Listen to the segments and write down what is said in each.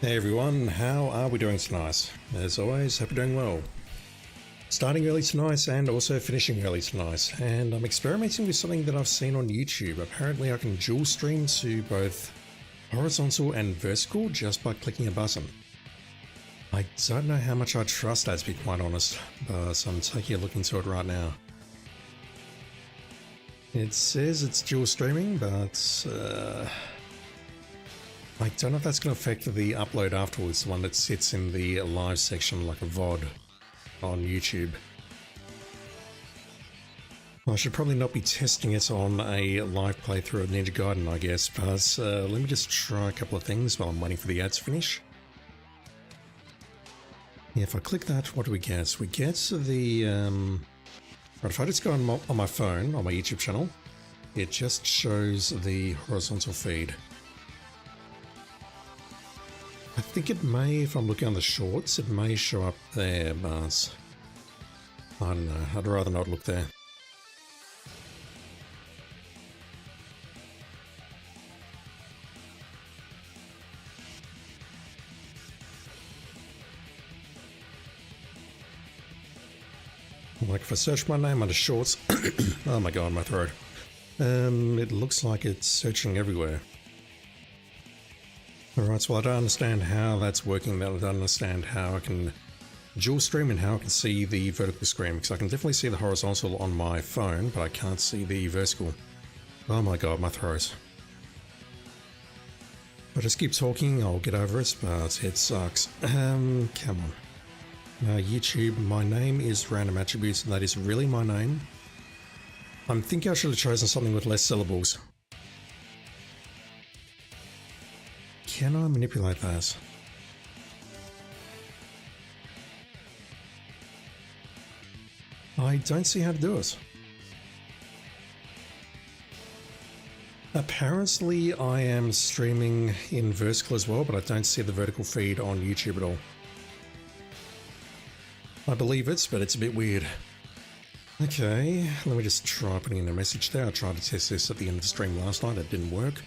Hey everyone, how are we doing tonight? As always, hope you're doing well. Starting early tonight and also finishing early tonight, and I'm experimenting with something that I've seen on YouTube. Apparently I can dual stream to both horizontal and vertical just by clicking a button. I don't know how much I trust that, to be quite honest, but I'm taking a look into it right now. It says it's dual streaming, but I don't know if that's going to affect the upload afterwards, the one that sits in the live section like a VOD on YouTube. I should probably not be testing it on a live playthrough of Ninja Gaiden, I guess, but let me just try a couple of things while I'm waiting for the ads to finish. Yeah, if I click that, what do we get? We get the... Right, if I just go on my phone, on my YouTube channel, it just shows the horizontal feed. I think it may, if I'm looking on the shorts, it may show up there, but I don't know, I'd rather not look there. Like if I search my name under shorts, oh my god, my throat. It looks like it's searching everywhere. Alright, so I don't understand how that's working, I don't understand how I can dual stream and how I can see the vertical screen, because I can definitely see the horizontal on my phone, but I can't see the vertical. Oh my god, my throat. If I just keep talking, I'll get over it, but it sucks. Come on. YouTube, my name is Random Attributes, and that is really my name. I'm thinking I should have chosen something with less syllables. Can I manipulate that? I don't see how to do it. Apparently I am streaming in vertical as well, but I don't see the vertical feed on YouTube at all. I believe it, but it's a bit weird. Okay, let me just try putting in a message there. I tried to test this at the end of the stream last night, it didn't work.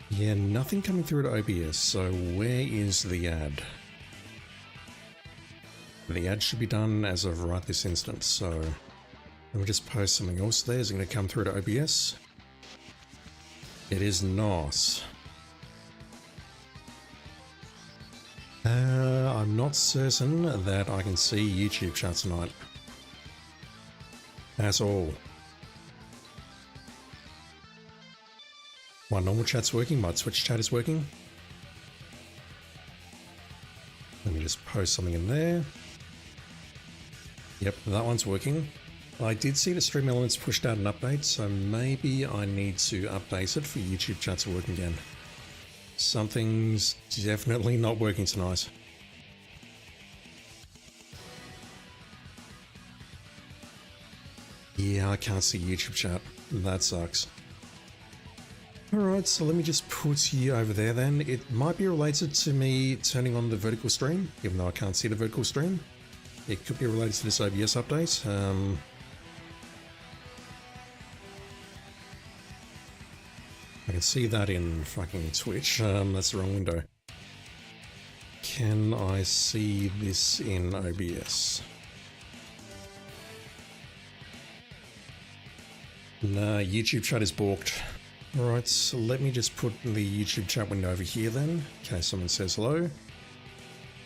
Yeah, nothing coming through to OBS, so where is the ad? The ad should be done as of right this instant, so let me just post something else there. Is it going to come through to OBS? It is not. I'm not certain that I can see YouTube chat tonight. That's all. My normal chat's working, my Twitch chat is working. Let me just post something in there. Yep, that one's working. I did see the Stream Elements pushed out an update, so maybe I need to update it for YouTube chat to work again. Something's definitely not working tonight. Yeah, I can't see YouTube chat. That sucks. Alright, so let me just put you over there then. It might be related to me turning on the vertical stream, even though I can't see the vertical stream. It could be related to this OBS update. I can see that in fucking Twitch. That's the wrong window. Can I see this in OBS? Nah, YouTube chat is balked. Alright, so let me just put the YouTube chat window over here then, in case someone says hello.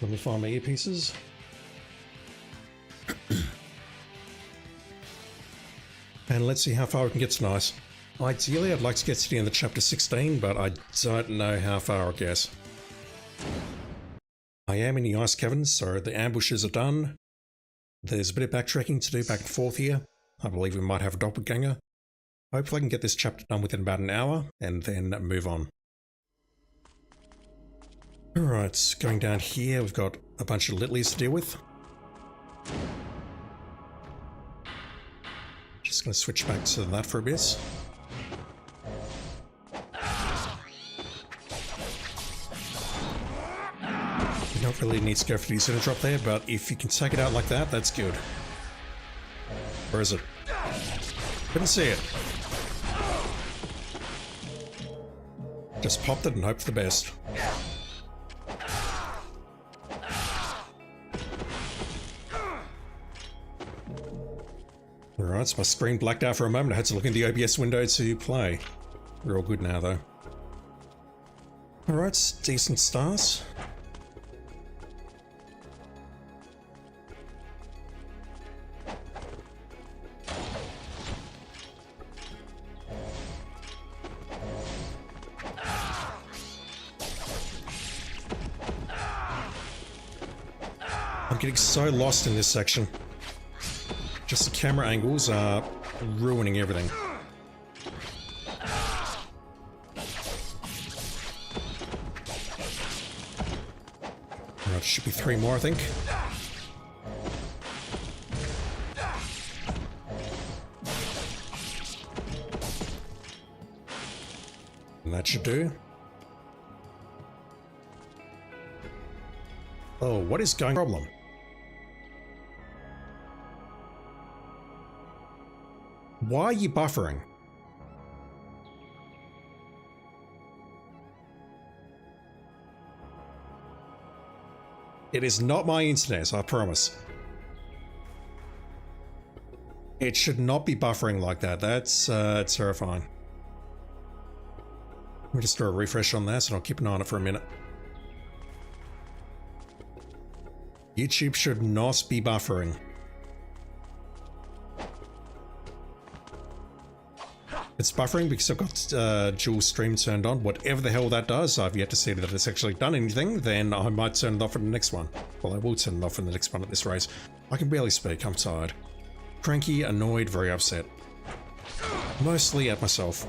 Let me find my earpieces. And let's see how far we can get tonight. Ideally, I'd like to get to the end of chapter 16, but I don't know how far I'll guess. I am in the ice cavern, so the ambushes are done. There's a bit of backtracking to do back and forth here. I believe we might have a doppelganger. Hopefully I can get this chapter done within about an hour, and then move on. Alright, going down here, we've got a bunch of Litleys to deal with. Just going to switch back to that for a bit. You don't really need to go for the center drop there, but if you can take it out like that, that's good. Where is it? Couldn't see it. Just popped it and hoped for the best. Alright, so my screen blacked out for a moment. I had to look in the OBS window to play. We're all good now, though. Alright, decent stars. I'm getting so lost in this section. Just the camera angles are ruining everything. Alright, should be 3 more, I think. And that should do. Oh, what is going on? Problem? Why are you buffering? It is not my internet, I promise. It should not be buffering like that. That's terrifying. Let me just do a refresh on that and I'll keep an eye on it for a minute. YouTube should not be buffering. It's buffering because I've got dual stream turned on. Whatever the hell that does, I've yet to see that it's actually done anything. Then I might turn it off for the next one. Well, I will turn it off for the next one at this rate. I can barely speak, I'm tired. Cranky, annoyed, very upset. Mostly at myself.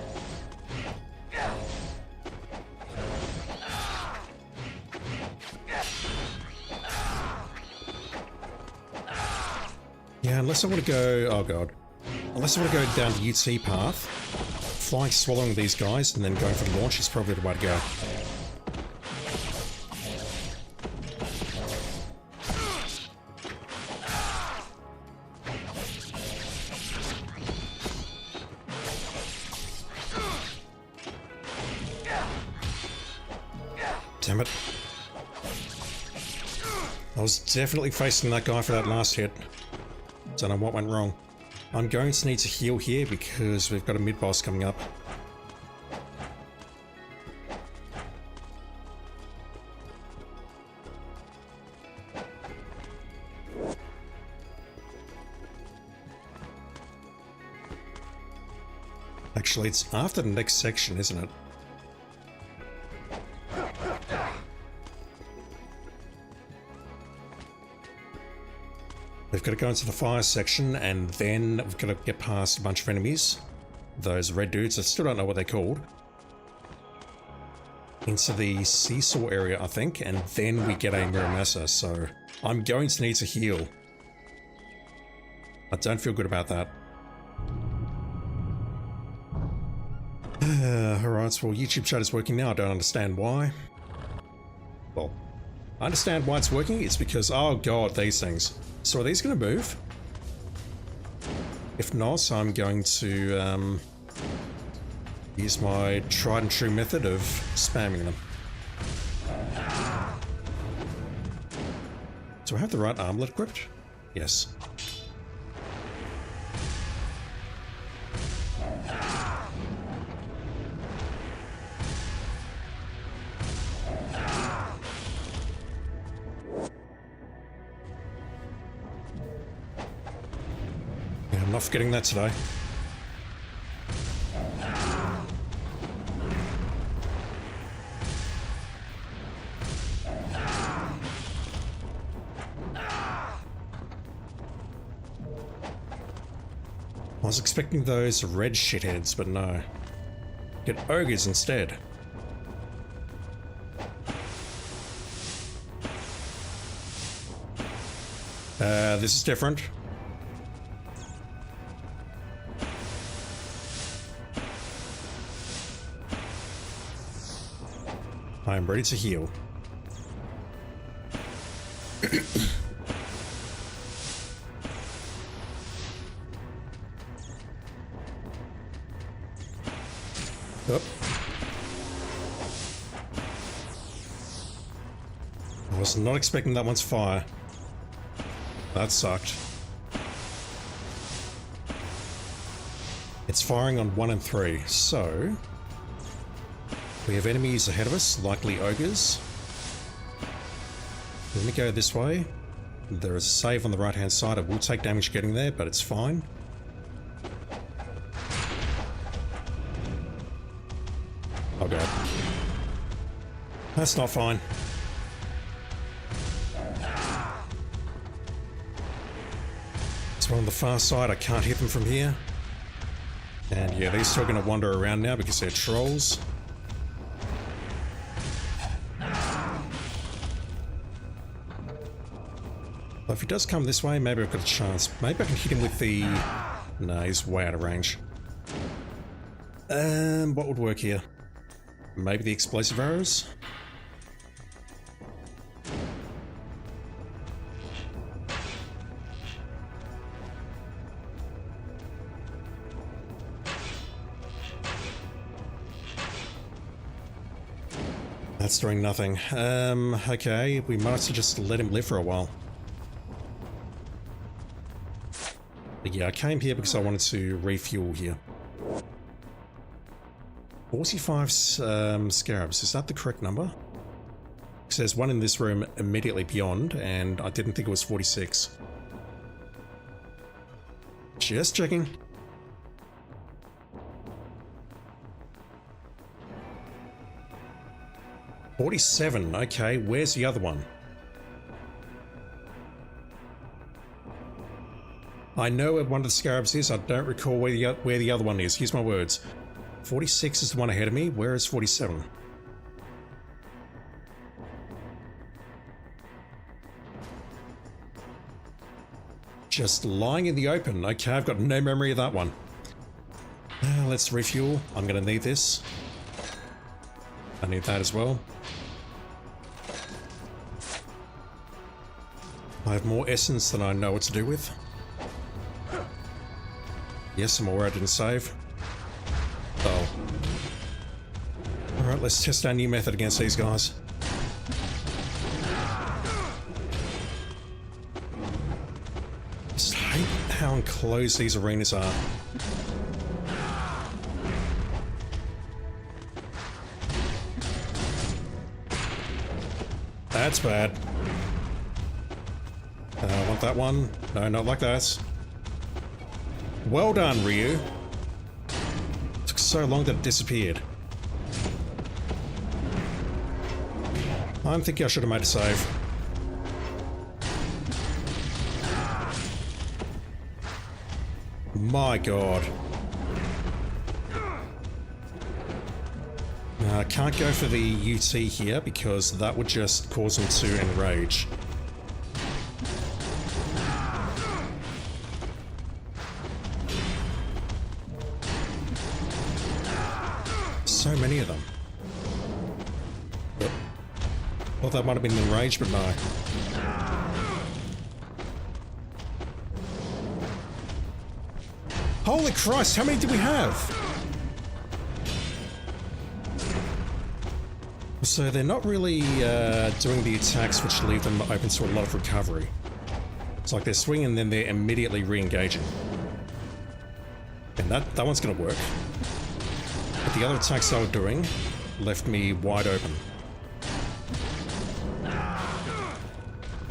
Yeah, unless I want to go... oh god. Unless I want to go down the UT path, flying, swallowing these guys, and then going for the launch is probably the way to go. Damn it. I was definitely facing that guy for that last hit. Don't know what went wrong. I'm going to need to heal here because we've got a mid-boss coming up. Actually, it's after the next section, isn't it? We've got to go into the fire section, and then we've got to get past a bunch of enemies. Those red dudes, I still don't know what they're called. Into the seesaw area, I think, and then we get a Muramasa, so I'm going to need to heal. I don't feel good about that. Alright, well, YouTube chat is working now. I don't understand why. Well, I understand why it's working. It's because, oh god, these things. So are these going to move? If not, I'm going to use my tried and true method of spamming them. Do I have the right armlet equipped? Yes. I'm not forgetting that today. I was expecting those red shitheads, but no. Get ogres instead. This is different. I am ready to heal. Oh. I was not expecting that one's fire. That sucked. firing on 1 and 3. So we have enemies ahead of us, likely ogres. Let me go this way. There is a save on the right hand side. I will take damage getting there, but it's fine. Oh god. That's not fine. It's one on the far side. I can't hit them from here. And yeah, these two are going to wander around now because they're trolls. But if he does come this way, maybe I've got a chance. Maybe I can hit him with the... No, he's way out of range. What would work here? Maybe the explosive arrows? That's doing nothing. Okay, we might as well just let him live for a while. But yeah, I came here because I wanted to refuel here. 45 scarabs, is that the correct number? Because there's one in this room immediately beyond, and I didn't think it was 46. Just checking. $47, okay, where's the other one? I know where one of the scarabs is, I don't recall where the other one is, here's my words. 46 is the one ahead of me, where is 47? Just lying in the open, okay, I've got no memory of that one. Let's refuel, I'm gonna need this. I need that as well. I have more essence than I know what to do with. Yes, I'm aware I didn't save. Oh. Alright, let's test our new method against these guys. Just hate how enclosed these arenas are. That's bad. I want that one. No, not like that. Well done, Ryu. Took so long that it disappeared. I'm thinking I should have made a save. My god. I can't go for the UT here because that would just cause him to enrage. So many of them. Yep. Well, that might have been enraged, but no. Holy Christ, how many do we have? So they're not really doing the attacks which leave them open to a lot of recovery. It's like they're swinging and then they're immediately re-engaging. And that one's going to work. But the other attacks they were doing left me wide open.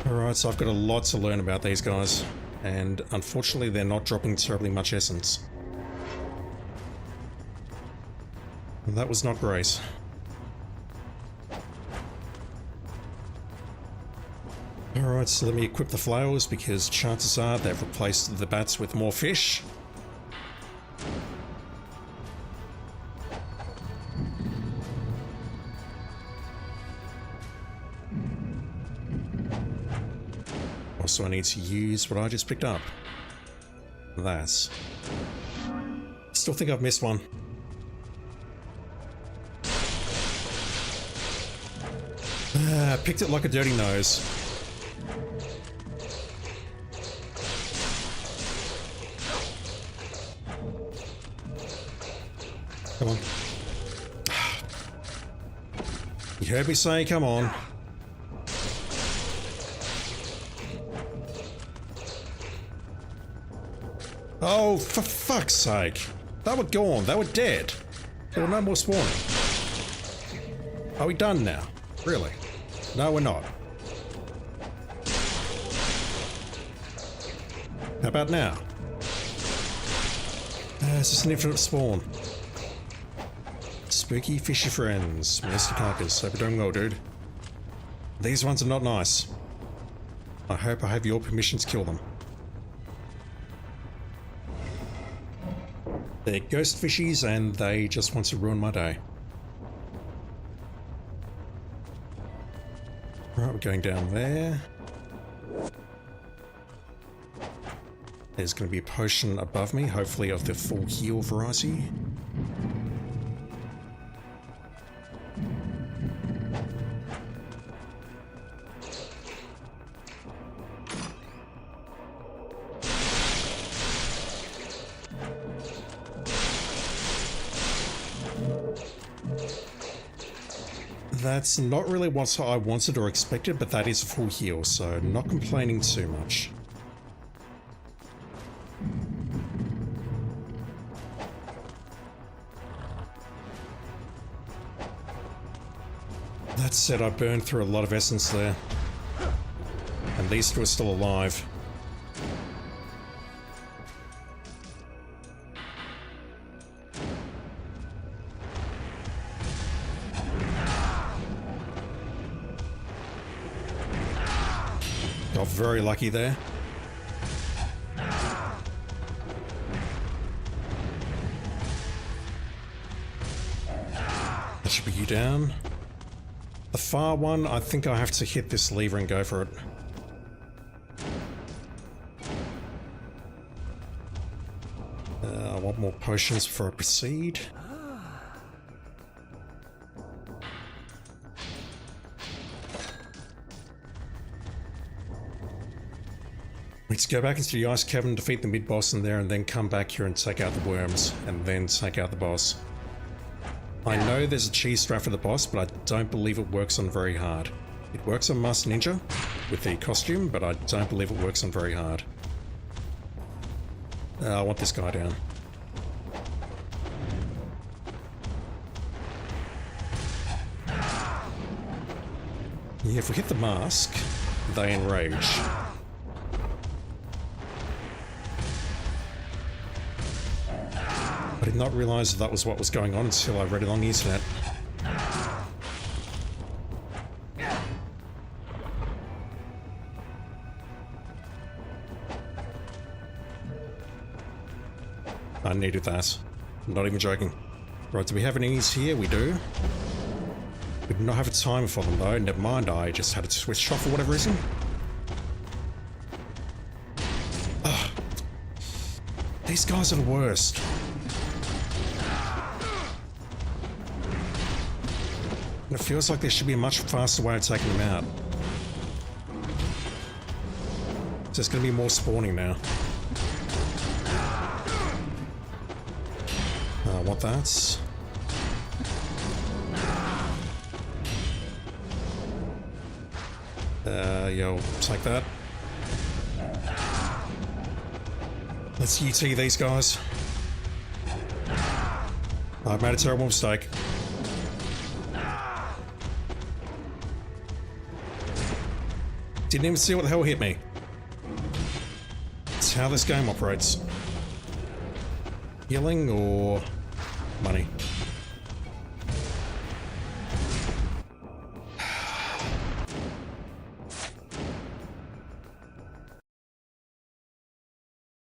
Alright, so I've got a lot to learn about these guys. And unfortunately they're not dropping terribly much essence. And that was not great. Alright, so let me equip the flowers because chances are they've replaced the bats with more fish. Also, I need to use what I just picked up. That. Still think I've missed one. Picked it like a dirty nose. Come on. You heard me say, come on. Oh, for fuck's sake. They were gone. They were dead. There were no more spawning. Are we done now? Really? No, we're not. How about now? It's just an infinite spawn. Spooky fishy friends. Mr. Carcass. Hope you're doing well, dude. These ones are not nice. I hope I have your permission to kill them. They're ghost fishies and they just want to ruin my day. Right, we're going down there. There's going to be a potion above me, hopefully of the full heal variety. That's not really what I wanted or expected, but that is full heal, so not complaining too much. That said, I burned through a lot of essence there. And these two are still alive. Got very lucky there. That should be you down. The far one, I think I have to hit this lever and go for it. I want more potions before I proceed. Let's go back into the ice cavern, defeat the mid-boss in there, and then come back here and take out the worms, and then take out the boss. I know there's a cheese strat for the boss, but I don't believe it works on very hard. It works on Master Ninja with the costume, but I don't believe it works on very hard. I want this guy down. Yeah, if we hit the mask, they enrage. I did not realise that was what was going on until I read it on the internet. I needed that. I'm not even joking. Right, do we have any ease here? We do. We do not have a timer for them though. Never mind, I just had it switched off for whatever reason. Ugh. These guys are the worst. It feels like there should be a much faster way of taking them out. There's going to be more spawning now. I want that. Yo, take that. Let's UT these guys. I've made a terrible mistake. Didn't even see what the hell hit me. It's how this game operates. Healing or money?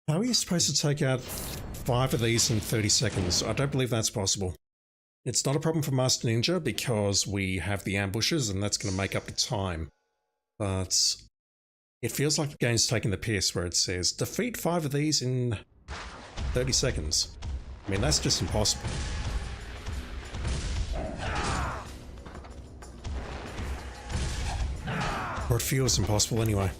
How are you supposed to take out 5 of these in 30 seconds? I don't believe that's possible. It's not a problem for Master Ninja because we have the ambushes and that's going to make up the time. But it feels like the game's taking the piss where it says, defeat 5 of these in 30 seconds. I mean, that's just impossible. Or it feels impossible anyway.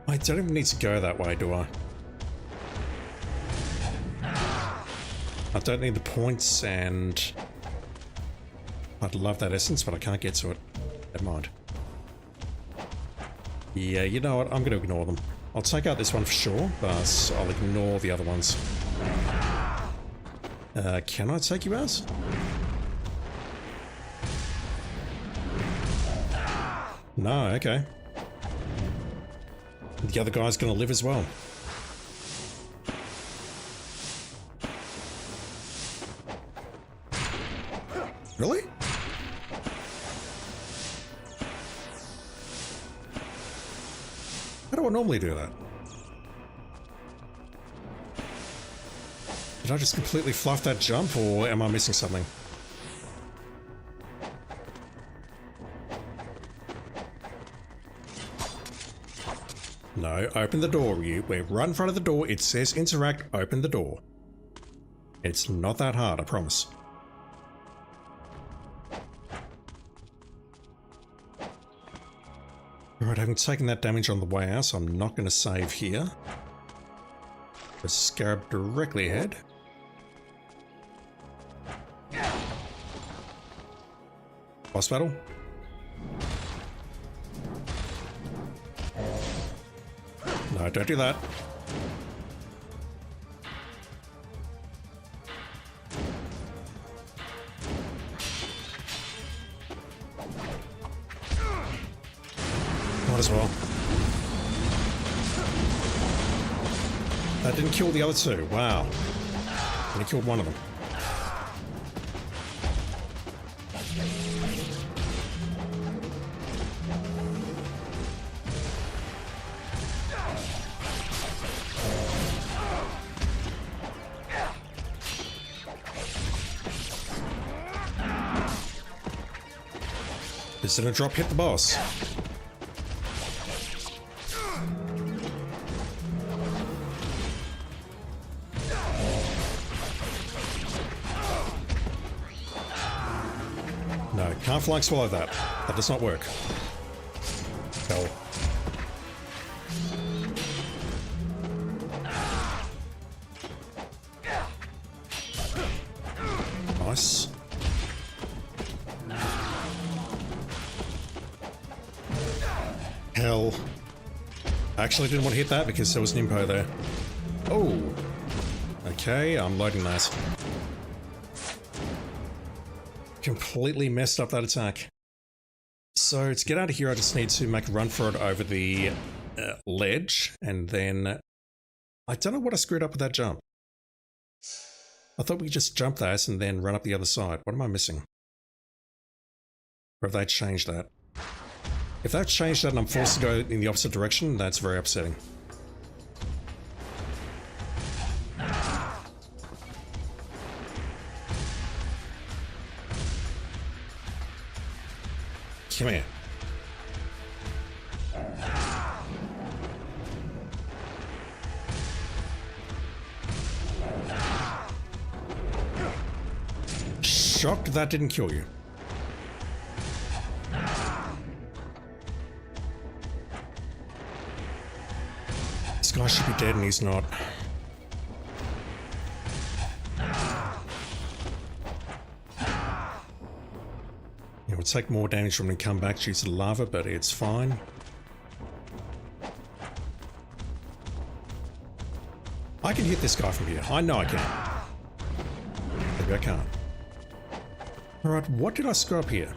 I don't even need to go that way, do I? don't need the points, and I'd love that essence, but I can't get to it. Never mind. Yeah, you know what? I'm going to ignore them. I'll take out this one for sure, but I'll ignore the other ones. Can I take you out? No, okay. The other guy's going to live as well. Really? How do I normally do that? Did I just completely fluff that jump, or am I missing something? No, open the door, Ryu. We're right in front of the door. It says interact, open the door. It's not that hard, I promise. Alright, having taken that damage on the way out, so I'm not going to save here. The scarab directly ahead. Boss battle. No, don't do that. Might as well. That didn't kill the other two. Wow. Only killed one of them. Is it a drop hit the boss? No, can't flank swallow that. That does not work. Hell. Nice. Hell. I actually didn't want to hit that because there was an impo there. Oh. Okay, I'm loading that. Completely messed up that attack. So to get out of here, I just need to make a run for it over the ledge, and then I don't know what I screwed up with that jump. I thought we could just jump that and then run up the other side. What am I missing? Or have they changed that? If they've changed that and I'm forced to go in the opposite direction, that's very upsetting. Come here. Shocked that didn't kill you. This guy should be dead and he's not. It would take more damage from him to come back due to the lava, but it's fine. I can hit this guy from here. I know I can. Maybe I can't. Alright, what did I screw up here?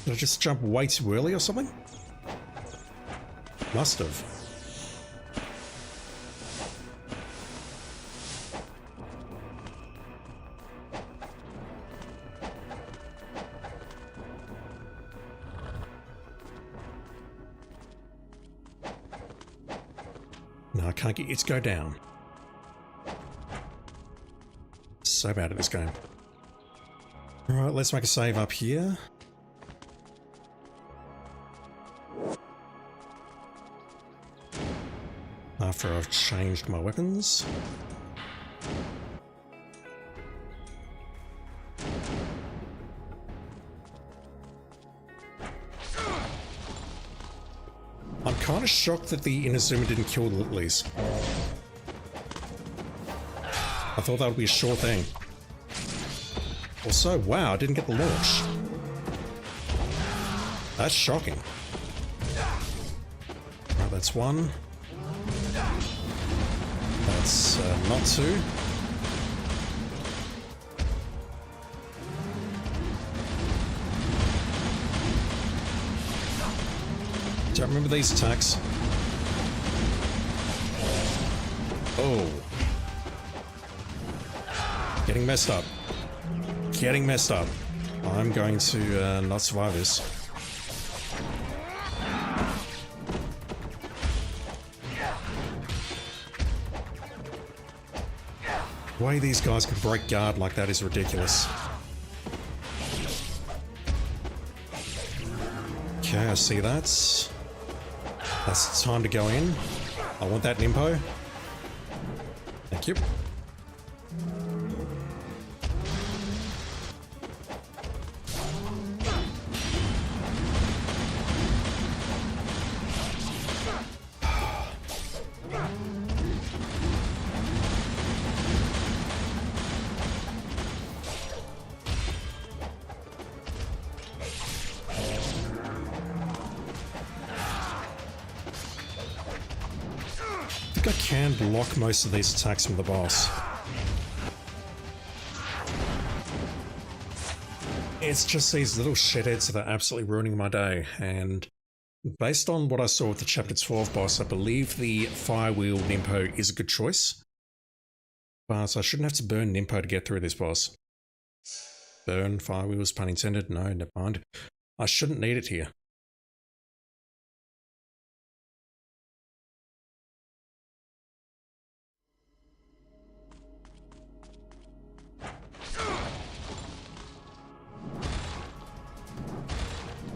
Did I just jump way too early or something? Must have. No, I can't get it to go down. So bad at this game. Alright, let's make a save up here. After I've changed my weapons. I'm kind of of shocked that the Inazuma didn't kill the Littlies. I thought that would be a sure thing. Also, wow, I didn't get the launch. That's shocking. Right, that's one. That's not two. Don't remember these attacks. Oh. Getting messed up. Getting messed up. I'm going to not survive this. The way these guys can break guard like that is ridiculous. Okay, I see that. That's time to go in. I want that Nimpo. Thank you. I think I can block most of these attacks from the boss. It's just these little shitheads that are absolutely ruining my day, and based on what I saw with the Chapter 12 boss, I believe the Firewheel Nimpo is a good choice. But I shouldn't have to burn Nimpo to get through this boss. Burn Firewheels, pun intended. No, never mind. I shouldn't need it here.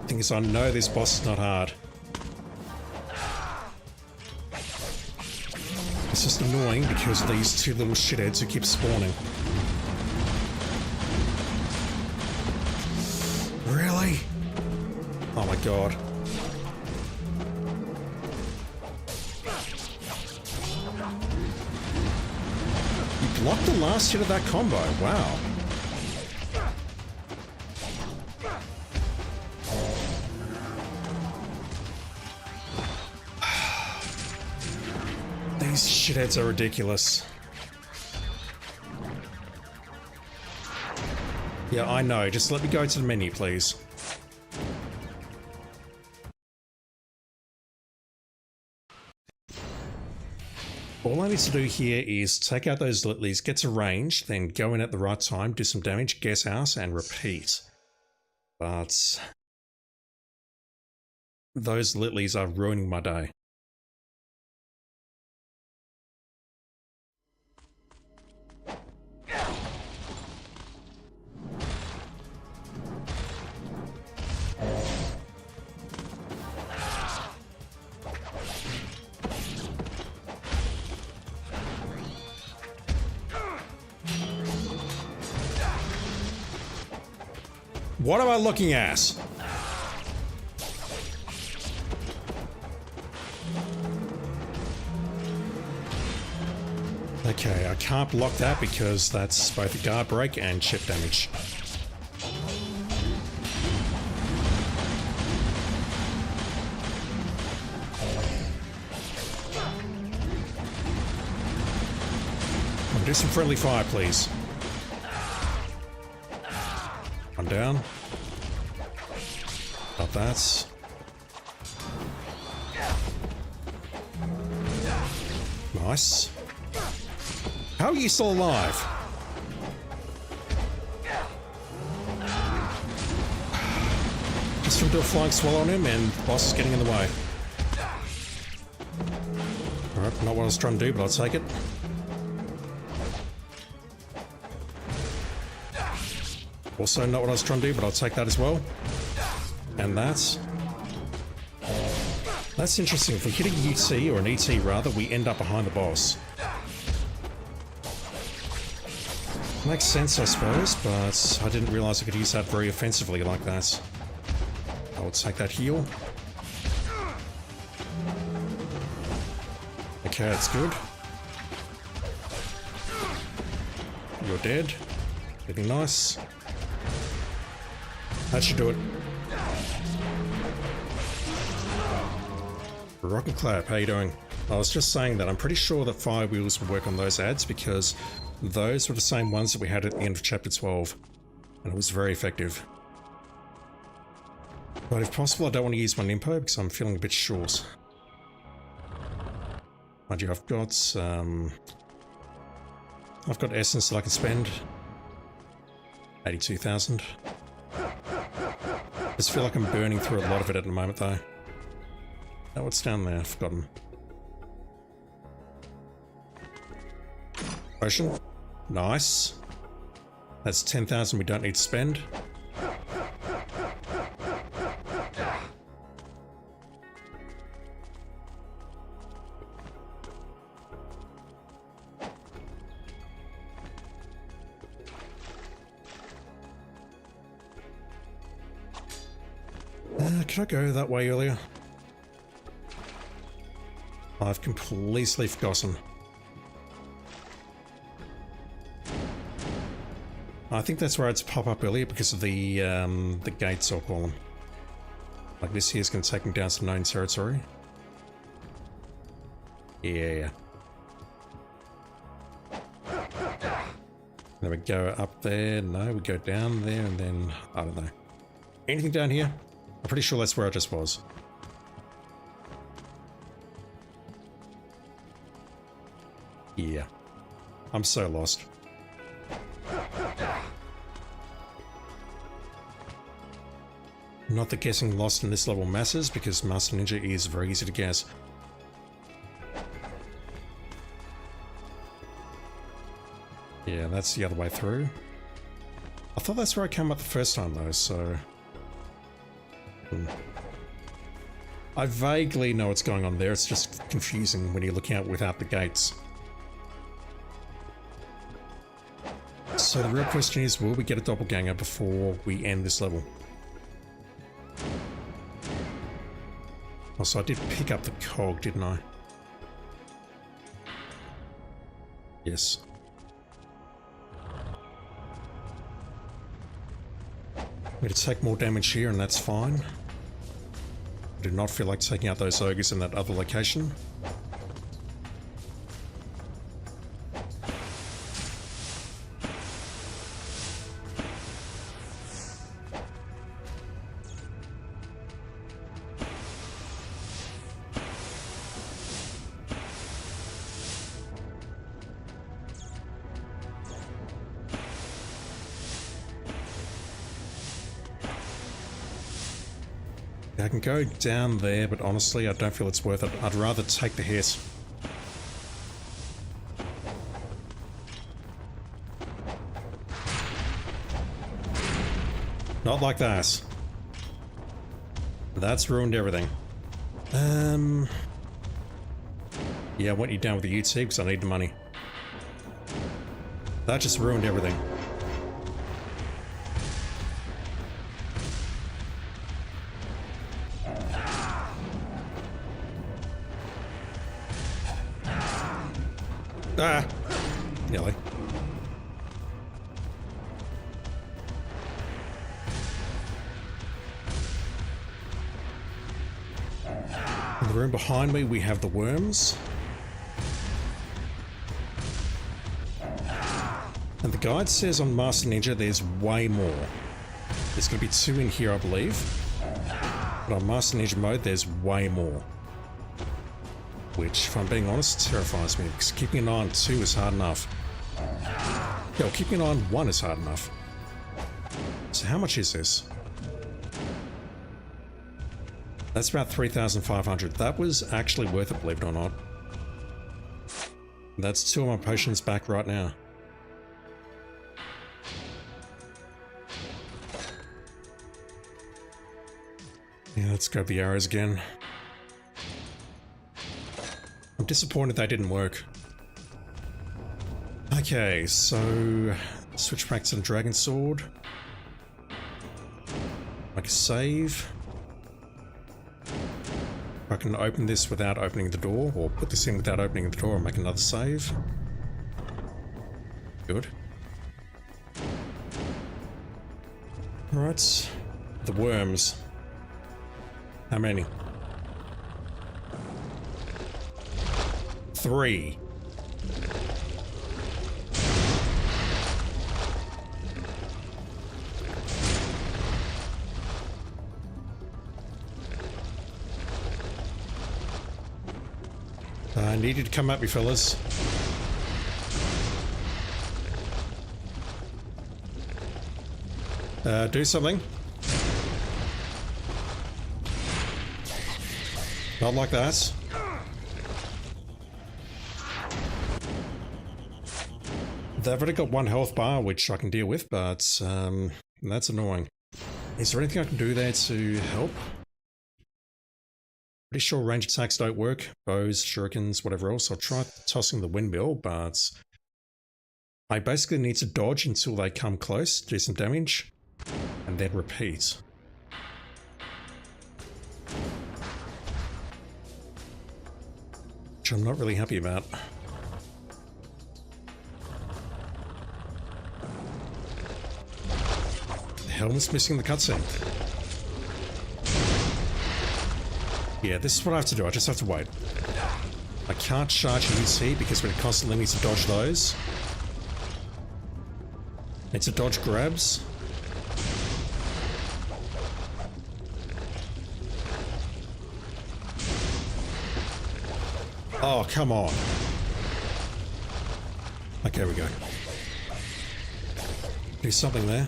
Thing is, I know this boss is not hard. It's just annoying because of these two little shitheads who keep spawning. Really? Oh my god. You blocked the last hit of that combo. Wow. These shitheads are ridiculous. Yeah, I know. Just let me go to the menu, please. All I need to do here is take out those Littlies, get to range, then go in at the right time, do some damage, guess house, and repeat. But those Littlies are ruining my day. What am I looking at? Okay, I can't block that because that's both a guard break and chip damage. Do some friendly fire, please. I'm down. Got that. Nice. How are you still alive? Just from do a flying swallow on him and the boss is getting in the way. Alright, not what I was trying to do, but I'll take it. Also not what I was trying to do, but I'll take that as well. And that's interesting. If we hit a UT, or an ET rather, we end up behind the boss. Makes sense, I suppose, but I didn't realize I could use that very offensively like that. I'll take that heal. Okay, that's good. You're dead. Looking nice. That should do it. Rocket Clap, how you doing? I was just saying that I'm pretty sure that Fire Wheels would work on those ads because those were the same ones that we had at the end of Chapter 12. And it was very effective. But if possible, I don't want to use my Nimpo because I'm feeling a bit short. Mind you, I've got essence that I can spend. 82,000. I just feel like I'm burning through a lot of it at the moment though. Oh, what's down there? I've forgotten. Potion. Nice. That's 10,000 we don't need to spend. Could I go that way earlier? I've completely forgotten. I think that's where it's pop up earlier because of the gates, I'll call them. Like this here's going to take me down some known territory. Yeah. Then we go up there. No, we go down there and then, I don't know. Anything down here? I'm pretty sure that's where I just was. Yeah. I'm so lost. Not that guessing lost in this level matters because Master Ninja is very easy to guess. Yeah, that's the other way through. I thought that's where I came up the first time though, so... I vaguely know what's going on there, it's just confusing when you're looking out without the gates. So the real question is, will we get a doppelganger before we end this level? Also, I did pick up the cog, didn't I? Yes. I'm going to take more damage here and that's fine. I do not feel like taking out those ogres in that other location. I can go down there, but honestly, I don't feel it's worth it. I'd rather take the hit. Not like that. That's ruined everything. Yeah, I want you down with the UT because I need the money. That just ruined everything. Ah! Nearly. In the room behind me, we have the worms. And the guide says on Master Ninja there's way more. There's going to be 2 in here, I believe. But on Master Ninja mode, there's way more. Which, if I'm being honest, terrifies me, because keeping an eye on 2 is hard enough. Hell, keeping an eye on 1 is hard enough. So how much is this? That's about 3,500. That was actually worth it, believe it or not. That's 2 of my potions back right now. Yeah, let's grab the arrows again. I'm disappointed they didn't work. Okay, so switch back to the Dragon Sword. Make a save. I can open this without opening the door, or put this in without opening the door and make another save. Good. Alright. The worms. How many? 3. I need you to come at me, fellas. Do something. Not like that. They've already got 1 health bar, which I can deal with, but that's annoying. Is there anything I can do there to help? Pretty sure range attacks don't work. Bows, shurikens, whatever else. I'll try tossing the windmill, but I basically need to dodge until they come close, do some damage, and then repeat. Which I'm not really happy about. The helmet's missing the cutscene. Yeah, this is what I have to do. I just have to wait. I can't charge UC because we constantly need to dodge those. Need to dodge grabs. Oh, come on. Okay, we go. Do something there.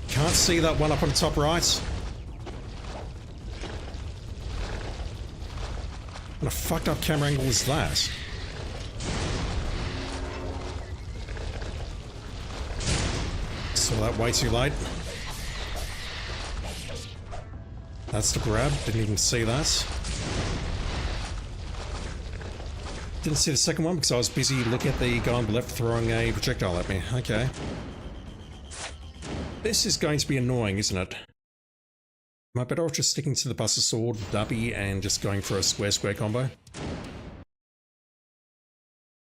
Can't see that one up on the top right. What a fucked up camera angle is that? Saw that way too late. That's the grab. Didn't even see that. Didn't see the second one because I was busy looking at the guy on the left throwing a projectile at me. Okay. This is going to be annoying, isn't it? Am I better off just sticking to the Buster Sword, Dubby, and just going for a square-square combo?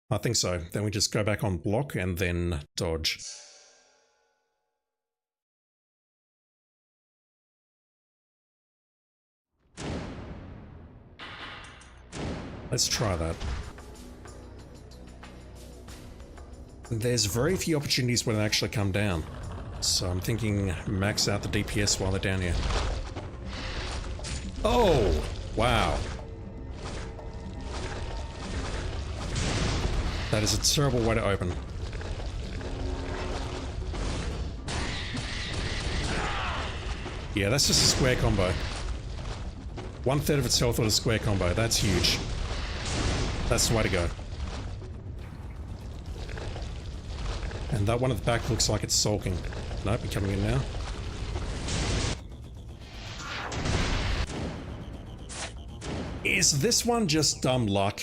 I think so. Then we just go back on block and then dodge. Let's try that. There's very few opportunities when they actually come down. So I'm thinking max out the DPS while they're down here. Oh! Wow. That is a terrible way to open. Yeah, that's just a square combo. 1/3 of its health on a square combo. That's huge. That's the way to go. And that one at the back looks like it's sulking. Nope, you're coming in now. Is this one just dumb luck?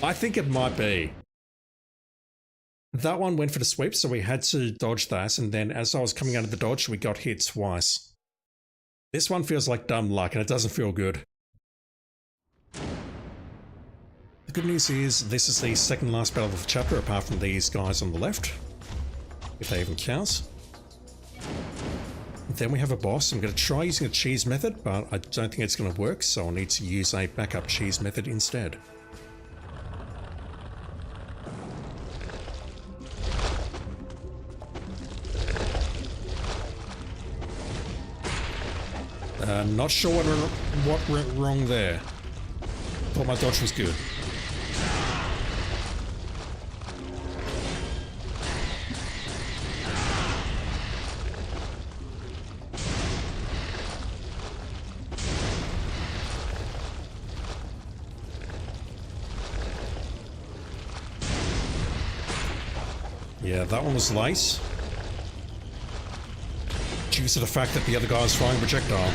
I think it might be. That one went for the sweep, so we had to dodge that, and then as I was coming out of the dodge, we got hit twice. This one feels like dumb luck, and it doesn't feel good. The good news is, this is the second last battle of the chapter, apart from these guys on the left. If they even count. Then we have a boss. I'm going to try using a cheese method, but I don't think it's going to work, so I'll need to use a backup cheese method instead. Not sure what went wrong there. Thought my dodge was good. Yeah, that one was late. Due to the fact that the other guy was throwing a projectile.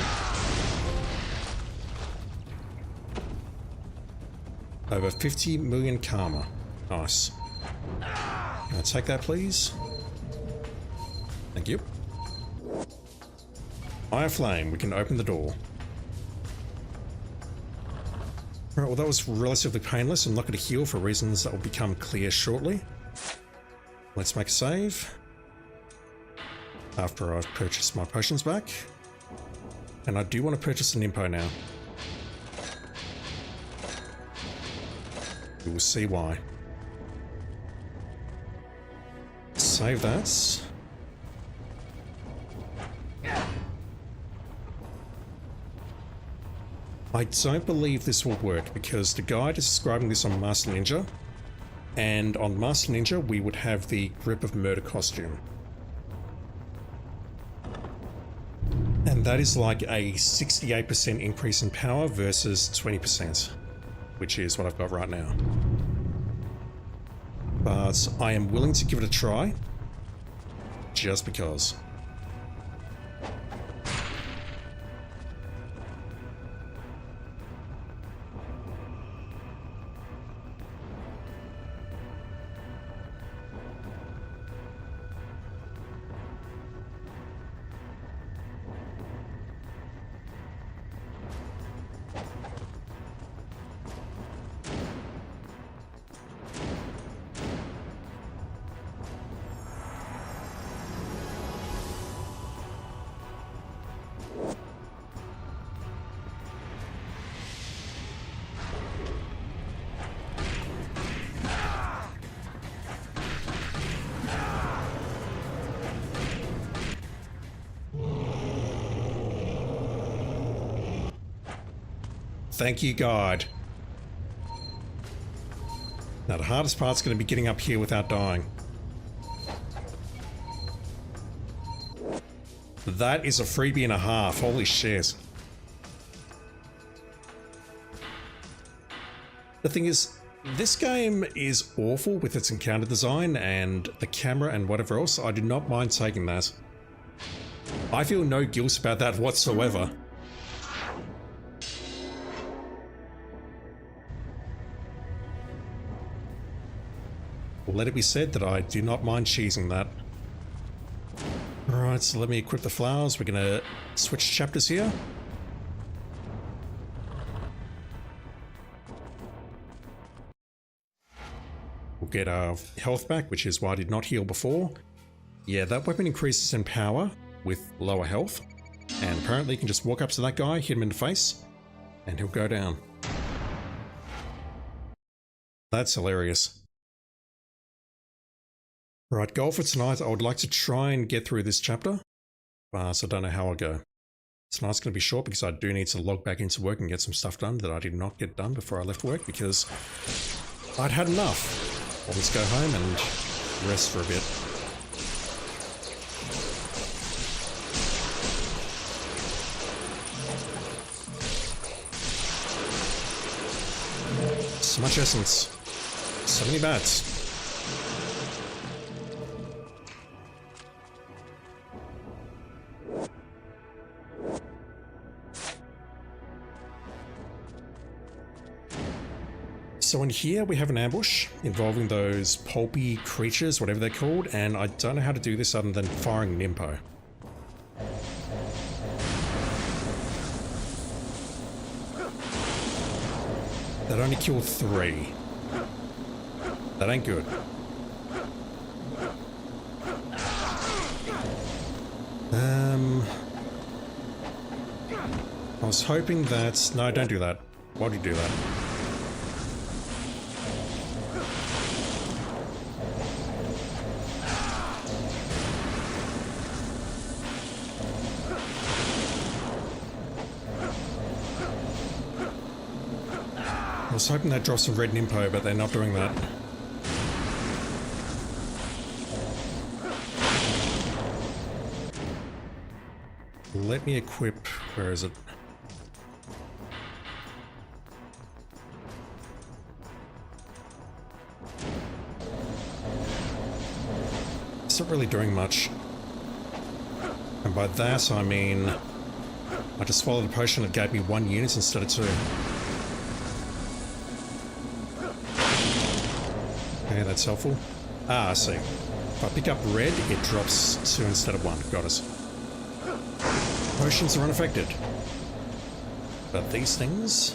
Over 50 million karma. Nice. Can I take that, please? Thank you. Fire flame, we can open the door. Alright, well that was relatively painless. I'm not going to heal for reasons that will become clear shortly. Let's make a save. After I've purchased my potions back. And I do want to purchase an impo now. We will see why. Save that. I don't believe this will work because the guide is describing this on Master Ninja, and on Master Ninja we would have the Grip of Murder costume. And that is like a 68% increase in power versus 20%, which is what I've got right now. But I am willing to give it a try, just because. Thank you, God. Now the hardest part's going to be getting up here without dying. That is a freebie and a half. Holy shit. The thing is, this game is awful with its encounter design and the camera and whatever else. I do not mind taking that. I feel no guilt about that whatsoever. Let it be said that I do not mind cheesing that. Alright, so let me equip the flowers. We're gonna switch chapters here. We'll get our health back, which is why I did not heal before. Yeah, that weapon increases in power with lower health. And apparently you can just walk up to that guy, hit him in the face, and he'll go down. That's hilarious. Right, goal for tonight, I would like to try and get through this chapter, so I don't know how I'll go. Tonight's going to be short because I do need to log back into work and get some stuff done that I did not get done before I left work because I'd had enough. I'll just go home and rest for a bit. So much essence. So many bats. So in here we have an ambush involving those pulpy creatures, whatever they're called, and I don't know how to do this other than firing an impo. That only killed 3. That ain't good. I was hoping that... No, don't do that. Why do you do that? I was hoping they'd drop some red Nimpo, but they're not doing that. Let me equip... Where is it? It's not really doing much. And by that I mean... I just swallowed a potion that gave me 1 unit instead of 2. Okay, that's helpful. Ah, I see. If I pick up red, it drops 2 instead of 1. Got us. Potions are unaffected. But these things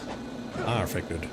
are affected.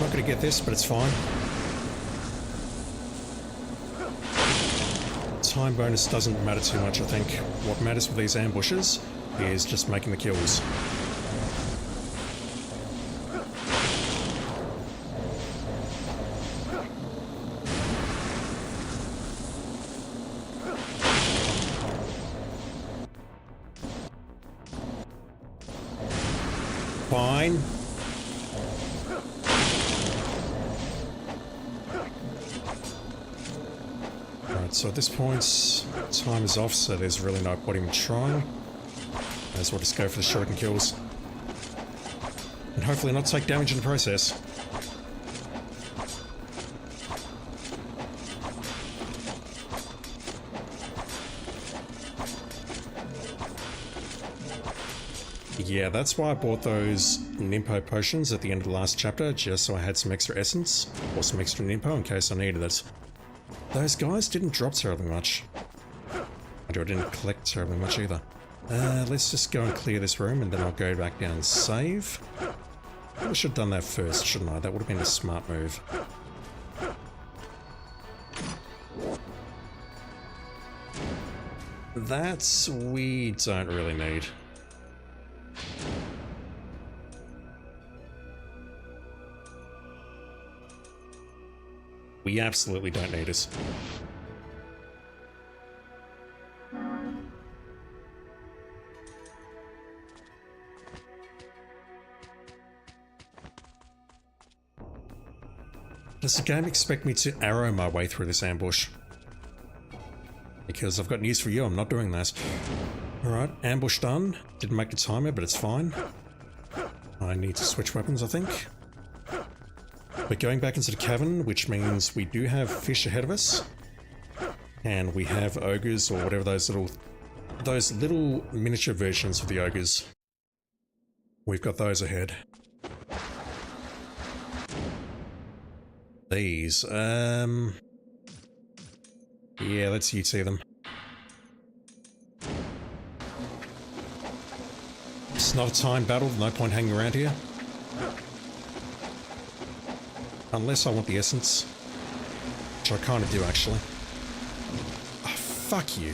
Not going to get this, but it's fine. Time bonus doesn't matter too much, I think. What matters with these ambushes is just making the kills. Fine. So at this point, time is off, so there's really no point in trying. May as well just go for the shuriken kills. And hopefully not take damage in the process. Yeah, that's why I bought those Nimpo potions at the end of the last chapter, just so I had some extra essence, or some extra Nimpo in case I needed it. Those guys didn't drop terribly much. I didn't collect terribly much either. Let's just go and clear this room and then I'll go back down and save. I should have done that first, shouldn't I? That would have been a smart move. That we don't really need. We absolutely don't need it. Does the game expect me to arrow my way through this ambush? Because I've got news for you, I'm not doing that. Alright, ambush done. Didn't make the timer, but it's fine. I need to switch weapons, I think. We're going back into the cavern, which means we do have fish ahead of us. And we have ogres, or whatever those little miniature versions of the ogres. We've got those ahead. These, yeah, let's UT them. It's not a time battle, no point hanging around here. Unless I want the essence. Which I kind of do, actually. Oh, fuck you.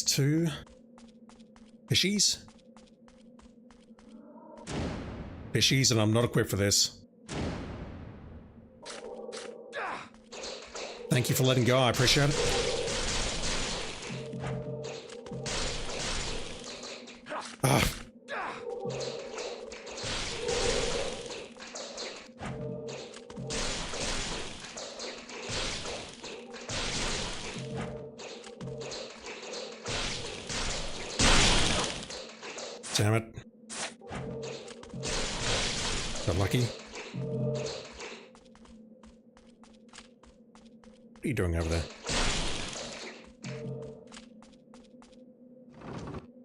Two fishies. Fishies, and I'm not equipped for this. Thank you for letting go, I appreciate it. Ah. Damn it. Got lucky. What are you doing over there?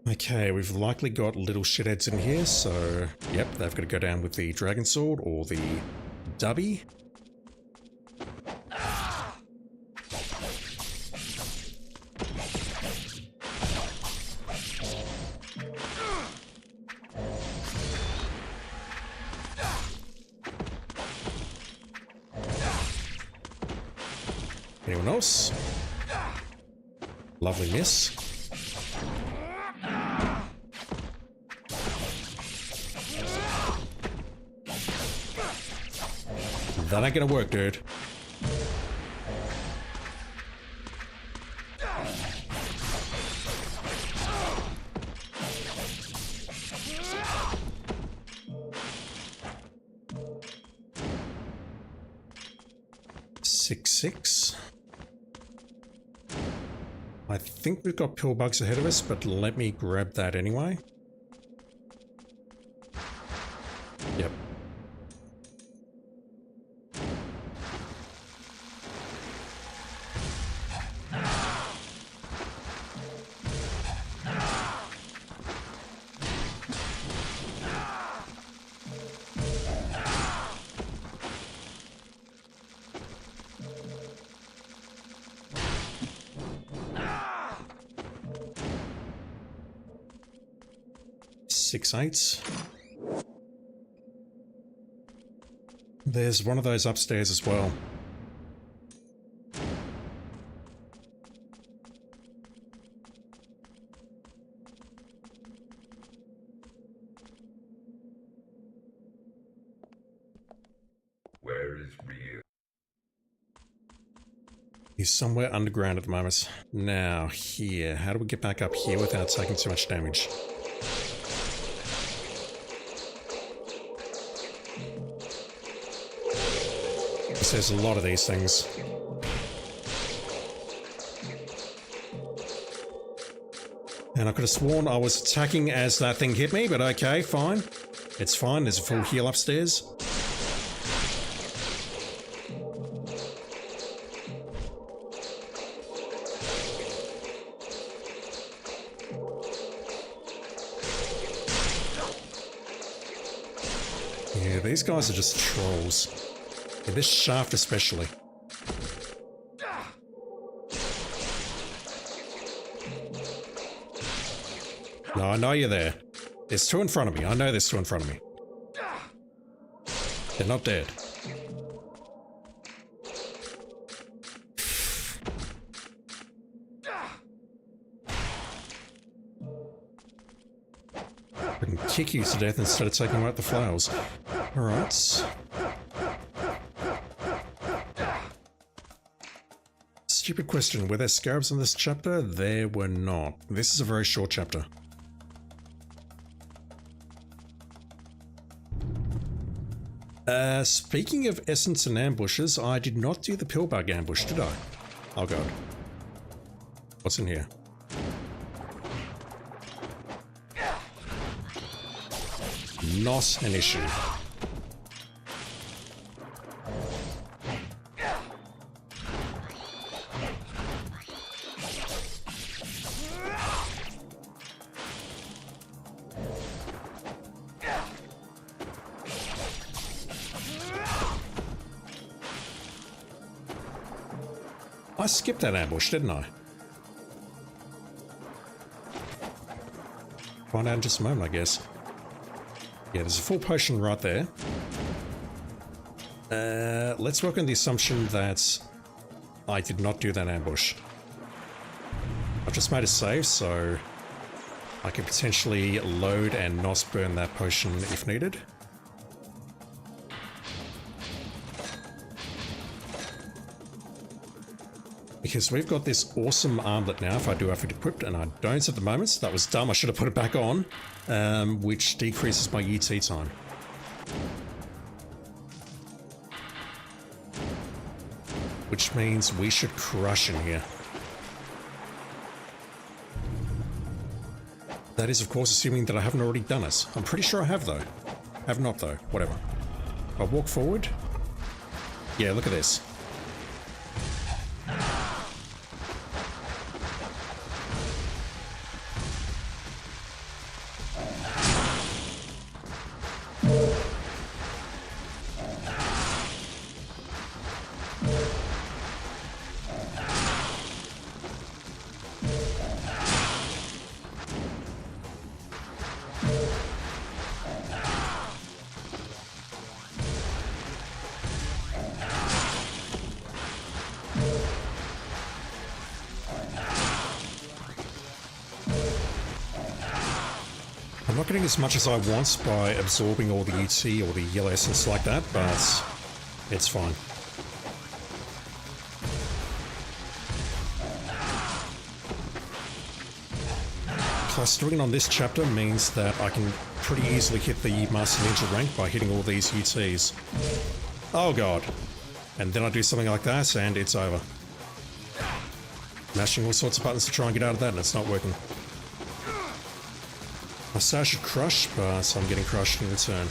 Okay, we've likely got little shitheads in here, so yep, they've got to go down with the dragon sword or the dubby. Anyone else? Lovely miss. That ain't gonna work, dude. Six. I think we've got pill bugs ahead of us, but let me grab that anyway. Yep. Six eights. There's one of those upstairs as well. Where is Ryu? He's somewhere underground at the moment. Now, here. How do we get back up here without taking too much damage? There's a lot of these things. And I could have sworn I was attacking as that thing hit me, but okay, fine. It's fine, there's a full heal upstairs. Yeah, these guys are just trolls. In this shaft especially. No, I know you're there. There's two in front of me. I know there's two in front of me. They're not dead. I can kick you to death instead of taking out the flowers. Alright. Stupid question. Were there scarabs in this chapter? There were not. This is a very short chapter. Speaking of essence and ambushes, I did not do the pillbug ambush, did I? Oh god. What's in here? Not an issue. I skipped that ambush, didn't I? Find out in just a moment, I guess. Yeah, there's a full potion right there. Let's work on the assumption that I did not do that ambush. I've just made a save, so I can potentially load and not burn that potion if needed. Because we've got this awesome armlet now, if I do have it equipped, and I don't at the moment. That was dumb, I should have put it back on, which decreases my UT time. Which means we should crush in here. That is, of course, assuming that I haven't already done it. I'm pretty sure I have, though. Have not, though. Whatever. I'll walk forward. Yeah, look at this. not getting as much as I want by absorbing all the UT or the yellow essence like that, but it's fine. Plus, doing it on this chapter means that I can pretty easily hit the Master Ninja rank by hitting all these UTs. Oh god. And then I do something like that and it's over. Mashing all sorts of buttons to try and get out of that and it's not working. I say I should crush, but I'm getting crushed in return.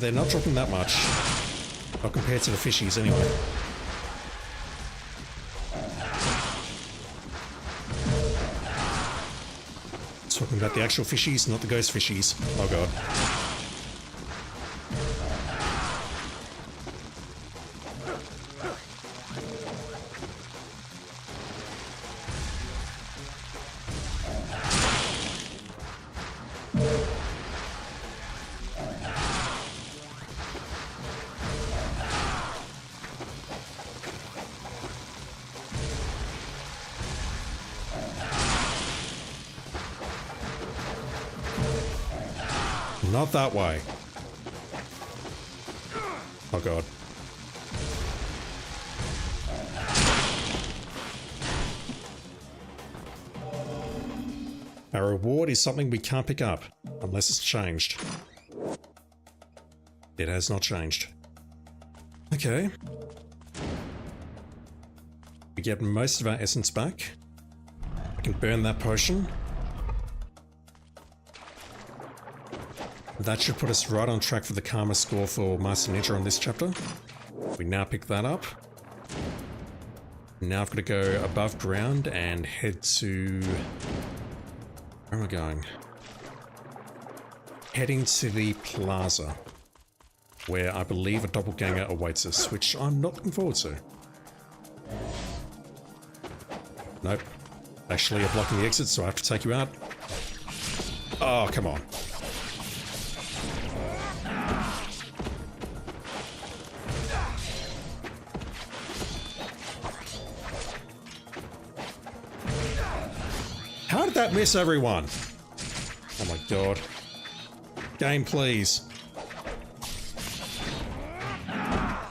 They're not dropping that much. Not compared to the fishies anyway. Talking about the actual fishies, not the ghost fishies. Oh god. Not that way. Oh god. Our reward is something we can't pick up, unless it's changed. It has not changed. Okay. We get most of our essence back. I can burn that potion. That should put us right on track for the karma score for Master Ninja on this chapter. We now pick that up. Now I've got to go above ground and head to... Where am I going? Heading to the plaza, where I believe a doppelganger awaits us, which I'm not looking forward to. Nope. Actually, you're blocking the exit, so I have to take you out. Oh, come on. How did that miss everyone? Oh my god. Game, please.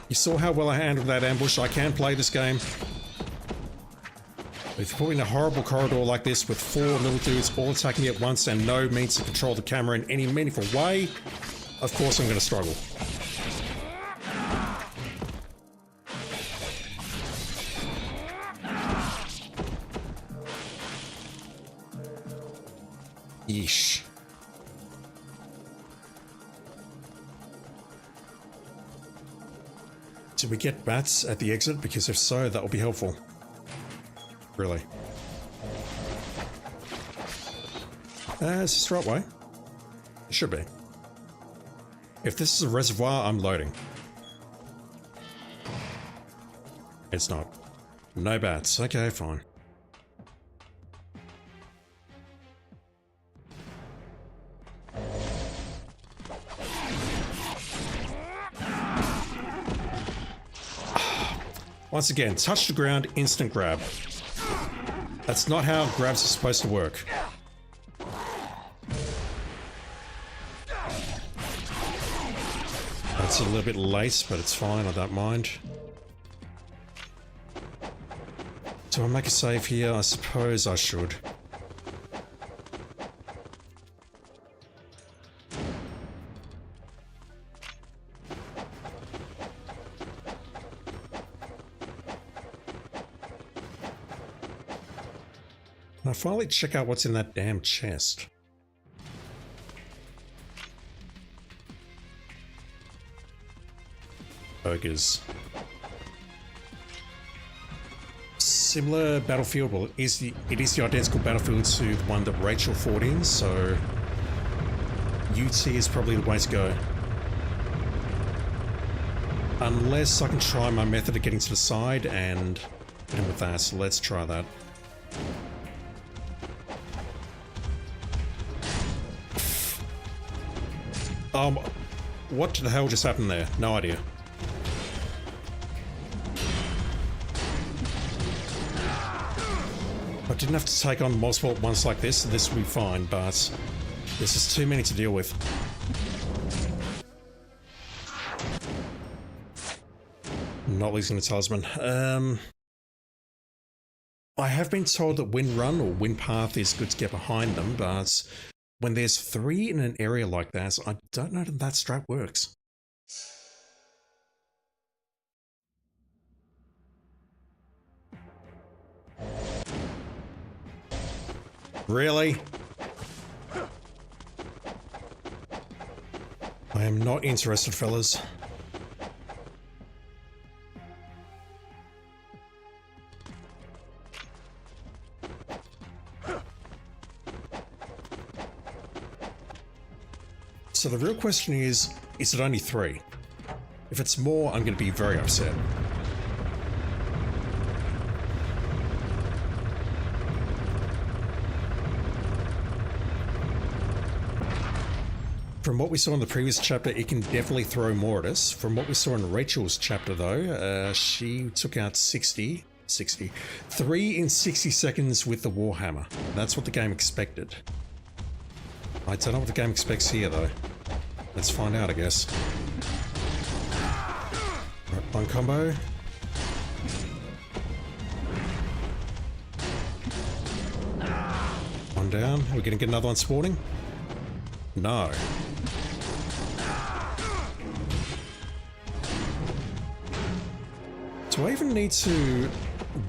You saw how well I handled that ambush. I can play this game. If you put me in a horrible corridor like this with 4 little dudes all attacking me at once and no means to control the camera in any meaningful way, of course I'm going to struggle. Yeesh. Did we get bats at the exit? Because if so, that will be helpful. Really. Is this the right way? It should be. If this is a reservoir, I'm loading. It's not. No bats. Okay, fine. Once again, touch the ground, instant grab. That's not how grabs are supposed to work. That's a little bit late, but it's fine, I don't mind. Do I make a save here? I suppose I should. I finally check out what's in that damn chest. Ogres. Similar battlefield. Well, it is the identical battlefield to the one that Rachel fought in, so UT is probably the way to go. Unless I can try my method of getting to the side and hit him with that, so let's try that. What the hell just happened there? No idea. I didn't have to take on multiple at once like this. This will be fine, but this is too many to deal with. Not losing the talisman. I have been told that wind run or wind path is good to get behind them, but when there's 3 in an area like that, I don't know that that strat works. Really? I am not interested, fellas. So the real question is it only 3? If it's more, I'm going to be very upset. From what we saw in the previous chapter, it can definitely throw more at us. From what we saw in Rachel's chapter though, she took out 3 in 60 seconds with the Warhammer. That's what the game expected. I don't know what the game expects here though. Let's find out, I guess. Right, one combo. One down. Are we gonna get another one spawning? No. Do I even need to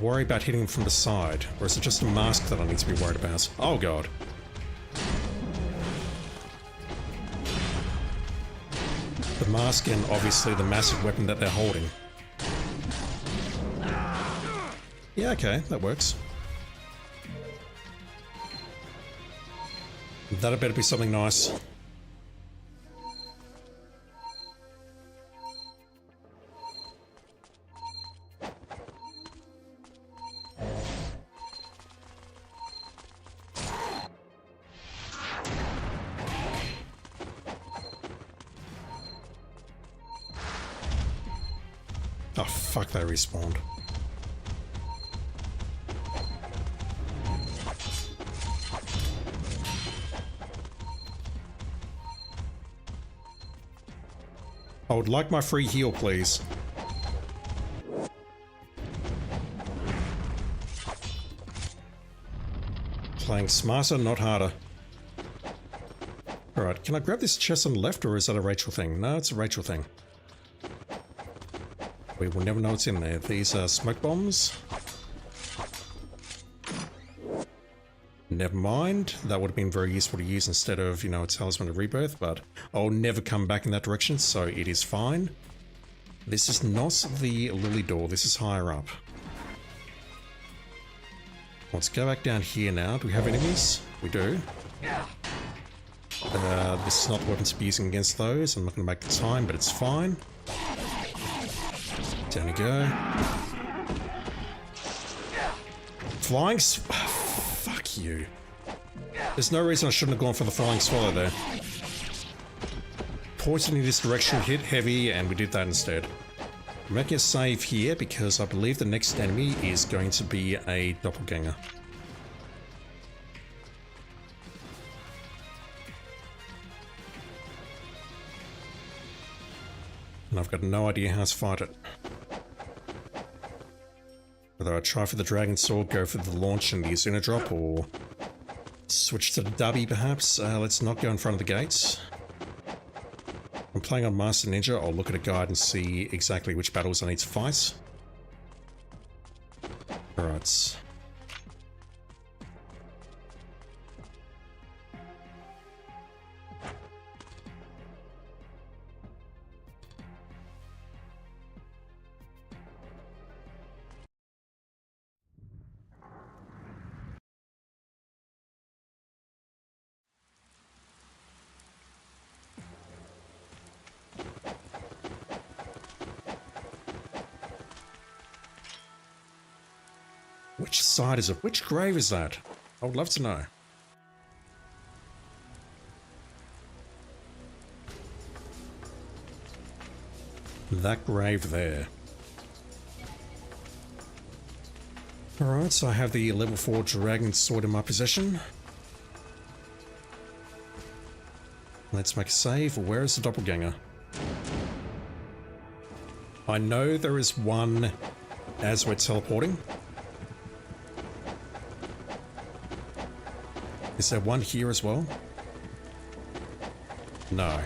worry about hitting him from the side? Or is it just a mask that I need to be worried about? Oh god. The mask and obviously the massive weapon that they're holding. Yeah, okay, that works. That better be something nice. Oh fuck, they respawned. I would like my free heal, please. Playing smarter, not harder. Alright, can I grab this chest on the left, or is that a Rachel thing? No, it's a Rachel thing. We will never know what's in there. These are smoke bombs. Never mind. That would have been very useful to use instead of, you know, a talisman of rebirth, but I'll never come back in that direction, so it is fine. This is not the lily door. This is higher up. Let's go back down here now. Do we have enemies? We do. This is not the weapon to be using against those. I'm not going to make the time, but it's fine. Down we go. Flying fuck you. There's no reason I shouldn't have gone for the flying swallow there. Poison in this direction, hit heavy, and we did that instead. I'm making a save here because I believe the next enemy is going to be a doppelganger. And I've got no idea how to fight it. Whether I try for the Dragon Sword, go for the launch and the Azuna drop, or switch to the Dubby perhaps. Let's not go in front of the gates. I'm playing on Master Ninja. I'll look at a guide and see exactly which battles I need to fight. Alright. Which side is it? Which grave is that? I would love to know. that grave there. Alright, so I have the level 4 dragon sword in my possession. Let's make a save. Where is the doppelganger? I know there is one as we're teleporting. Is there one here as well? No.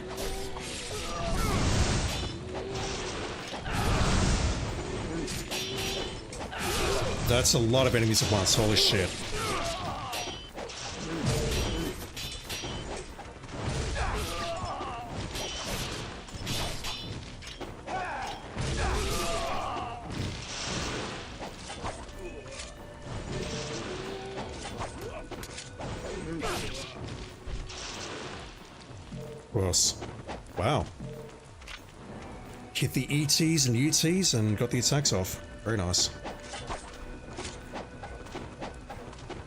That's a lot of enemies at once, holy shit. Gross. Wow. Hit the ETs and UTs and got the attacks off. Very nice.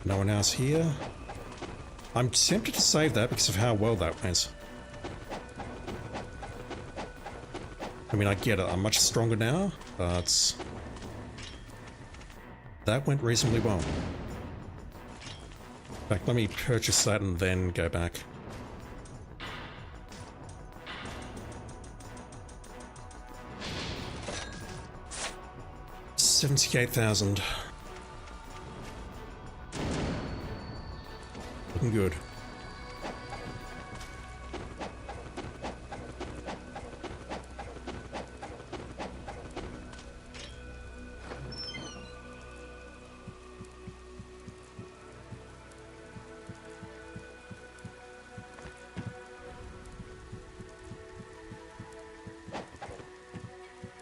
No one else here. I'm tempted to save that because of how well that went. I mean, I get it. I'm much stronger now, but that went reasonably well. In fact, let me purchase that and then go back. $78,000. Looking good.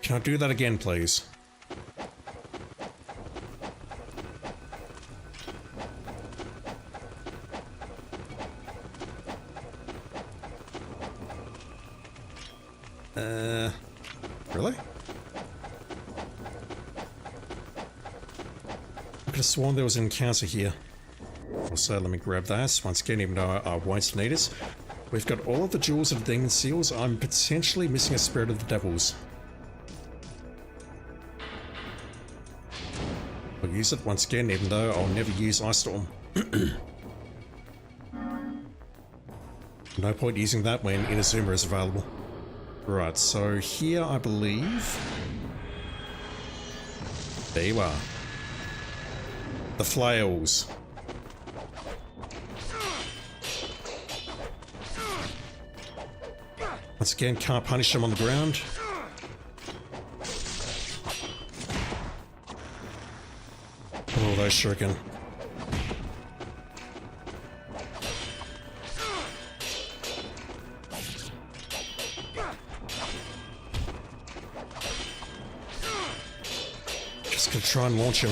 Can I do that again, please? Really? I could have sworn there was an encounter here. Also, let me grab that. Once again, even though I won't need it. We've got all of the jewels of the demon seals. I'm potentially missing a spirit of the devils. I'll use it once again, even though I'll never use Ice Storm. No point using that when Inazuma is available. Right, so here I believe... There you are. The flails. Once again, can't punish them on the ground. Oh, those shuriken. Just gonna try and launch him.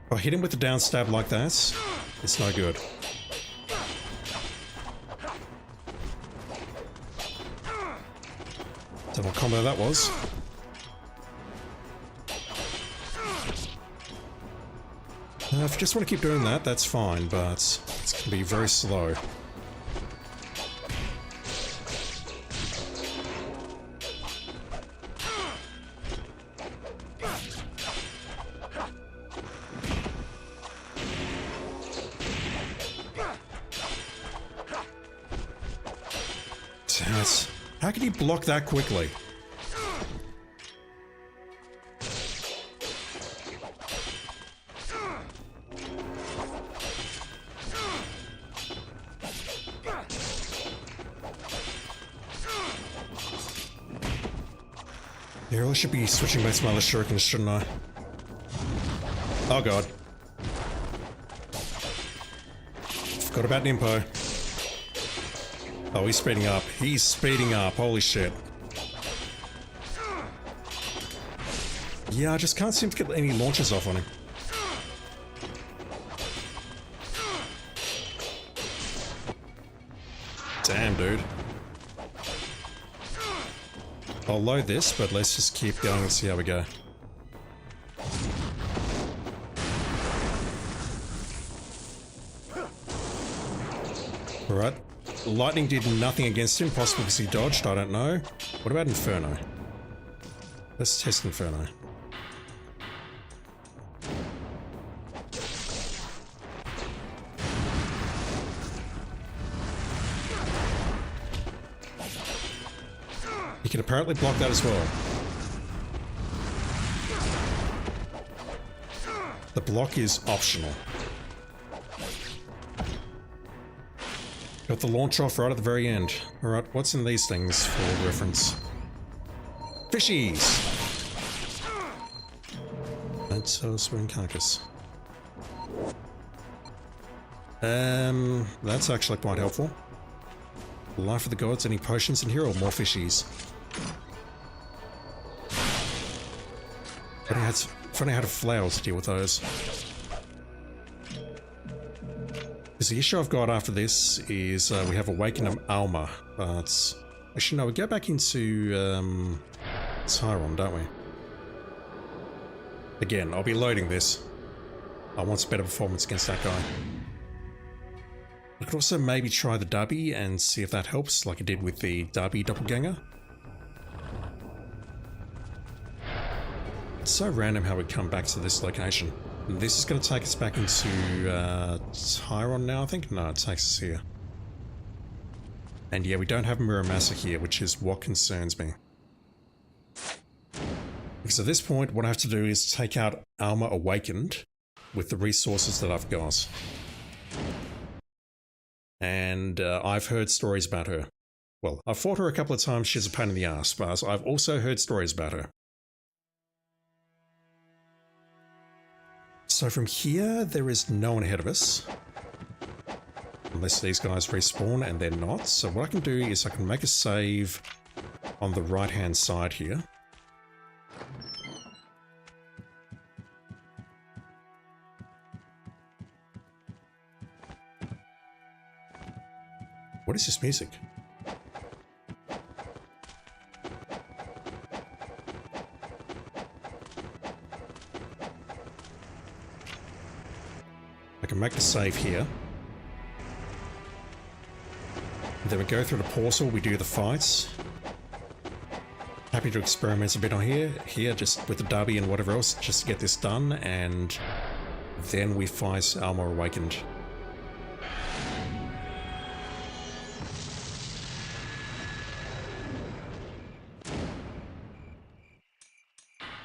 If I hit him with the down stab like that, it's no good. Don't know what combo that was. If you just want to keep doing that, that's fine, but it's going to be very slow. How can he block that quickly? Yeah, I really should be switching back to my other shurikens, shouldn't I? Oh god. Forgot about Nimpo. Oh, he's speeding up. He's speeding up. Holy shit. Yeah, I just can't seem to get any launches off on him. Damn, dude. I'll load this, but let's just keep going and see how we go. Alright. lightning did nothing against him, possibly because he dodged, I don't know. What about Inferno? Let's test Inferno. He can apparently block that as well. The block is optional. Got the launch off right at the very end. Alright, what's in these things for reference? Fishies! That's swing carcass. That's actually quite helpful. Life of the gods, any potions in here or more fishies? Funny how to flowers to deal with those. Because the issue I've got after this is we have Awaken Alma, but actually no, we go back into Tyron, don't we? Again, I'll be loading this. I want a better performance against that guy. I could also maybe try the Dubby and see if that helps, like I did with the Dubby Doppelganger. It's so random how we come back to this location. And this is going to take us back into Tyron now, I think? No, it takes us here. And yeah, we don't have Muramasa here, which is what concerns me. Because at this point, what I have to do is take out Alma Awakened with the resources that I've got. And I've heard stories about her. Well, I've fought her a couple of times, she's a pain in the ass, but I've also heard stories about her. So from here, there is no one ahead of us. Unless these guys respawn, and they're not. So what I can do is I can make a save on the right-hand side here. What is this music? I can make the save here. Then we go through the portal, we do the fights. Happy to experiment a bit on here just with the Derby and whatever else, just to get this done, and then we fight Alma Awakened.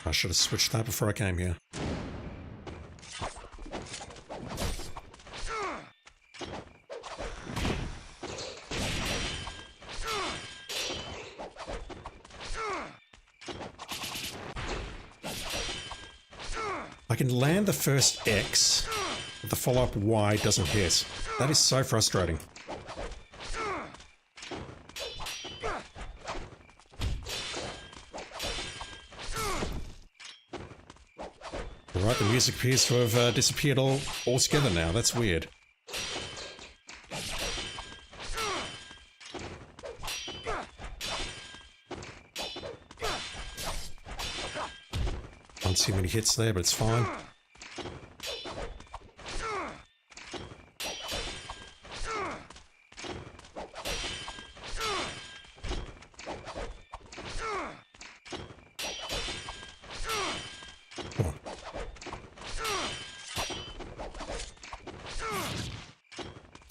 I should have switched that before I came here. I can land the first X, but the follow-up Y doesn't hit. That is so frustrating. Alright, the music appears to have disappeared altogether now. That's weird. Not too many hits there, but it's fine.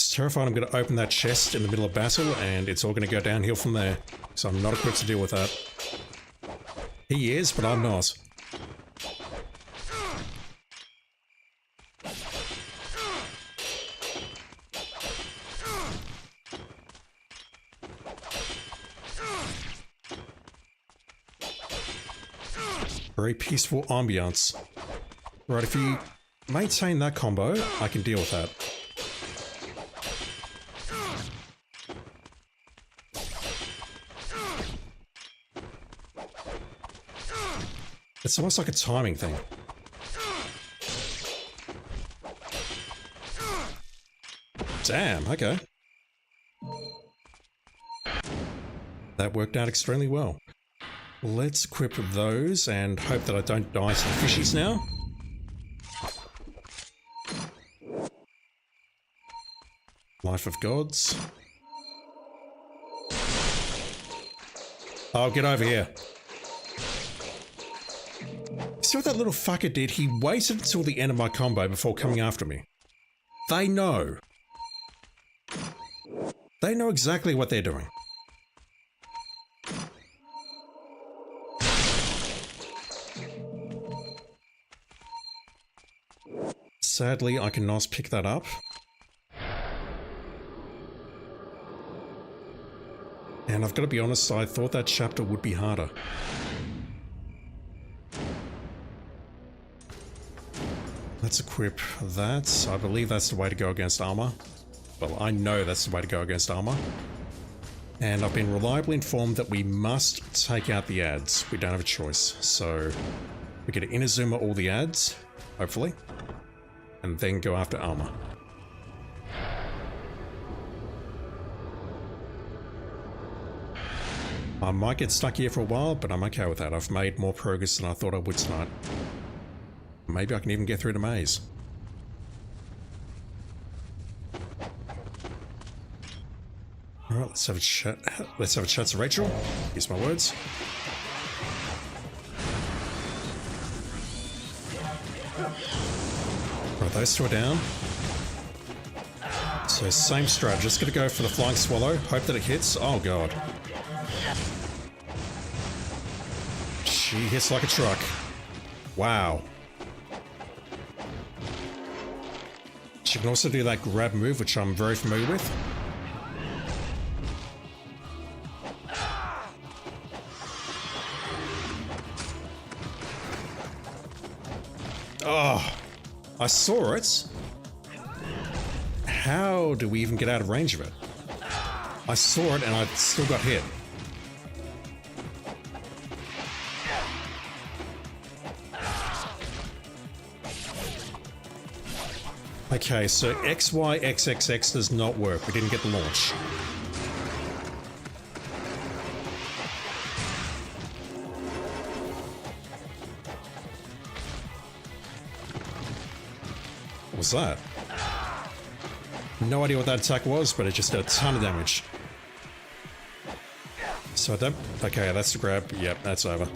Terrified I'm going to open that chest in the middle of battle and it's all going to go downhill from there. So I'm not equipped to deal with that. He is, but I'm not. Very peaceful ambiance. Right, if you maintain that combo, I can deal with that. It's almost like a timing thing. Damn, okay. That worked out extremely well. Let's equip those and hope that I don't die to the fishies now. Life of Gods. Oh, get over here. See what that little fucker did? He waited until the end of my combo before coming after me. They know. They know exactly what they're doing. Sadly, I cannot pick that up. And I've got to be honest, I thought that chapter would be harder. Let's equip that. I believe that's the way to go against armor. Well, I know that's the way to go against armor. And I've been reliably informed that we must take out the ads. We don't have a choice. So we get to Inazuma all the ads, hopefully. And then go after armor. I might get stuck here for a while, but I'm okay with that. I've made more progress than I thought I would tonight. Maybe I can even get through the maze. Alright, let's have a chat. Let's have a chat to Rachel. Use my words. Right, those two are down. So same strat, just gonna go for the flying swallow, hope that it hits. Oh god. She hits like a truck. Wow. She can also do that grab move, which I'm very familiar with. Oh, I saw it. How do we even get out of range of it? I saw it and I still got hit. Okay, so XYXXX does not work. We didn't get the launch. What was that? No idea what that attack was, but it just did a ton of damage. So that... Okay, that's the grab. Yep, that's over.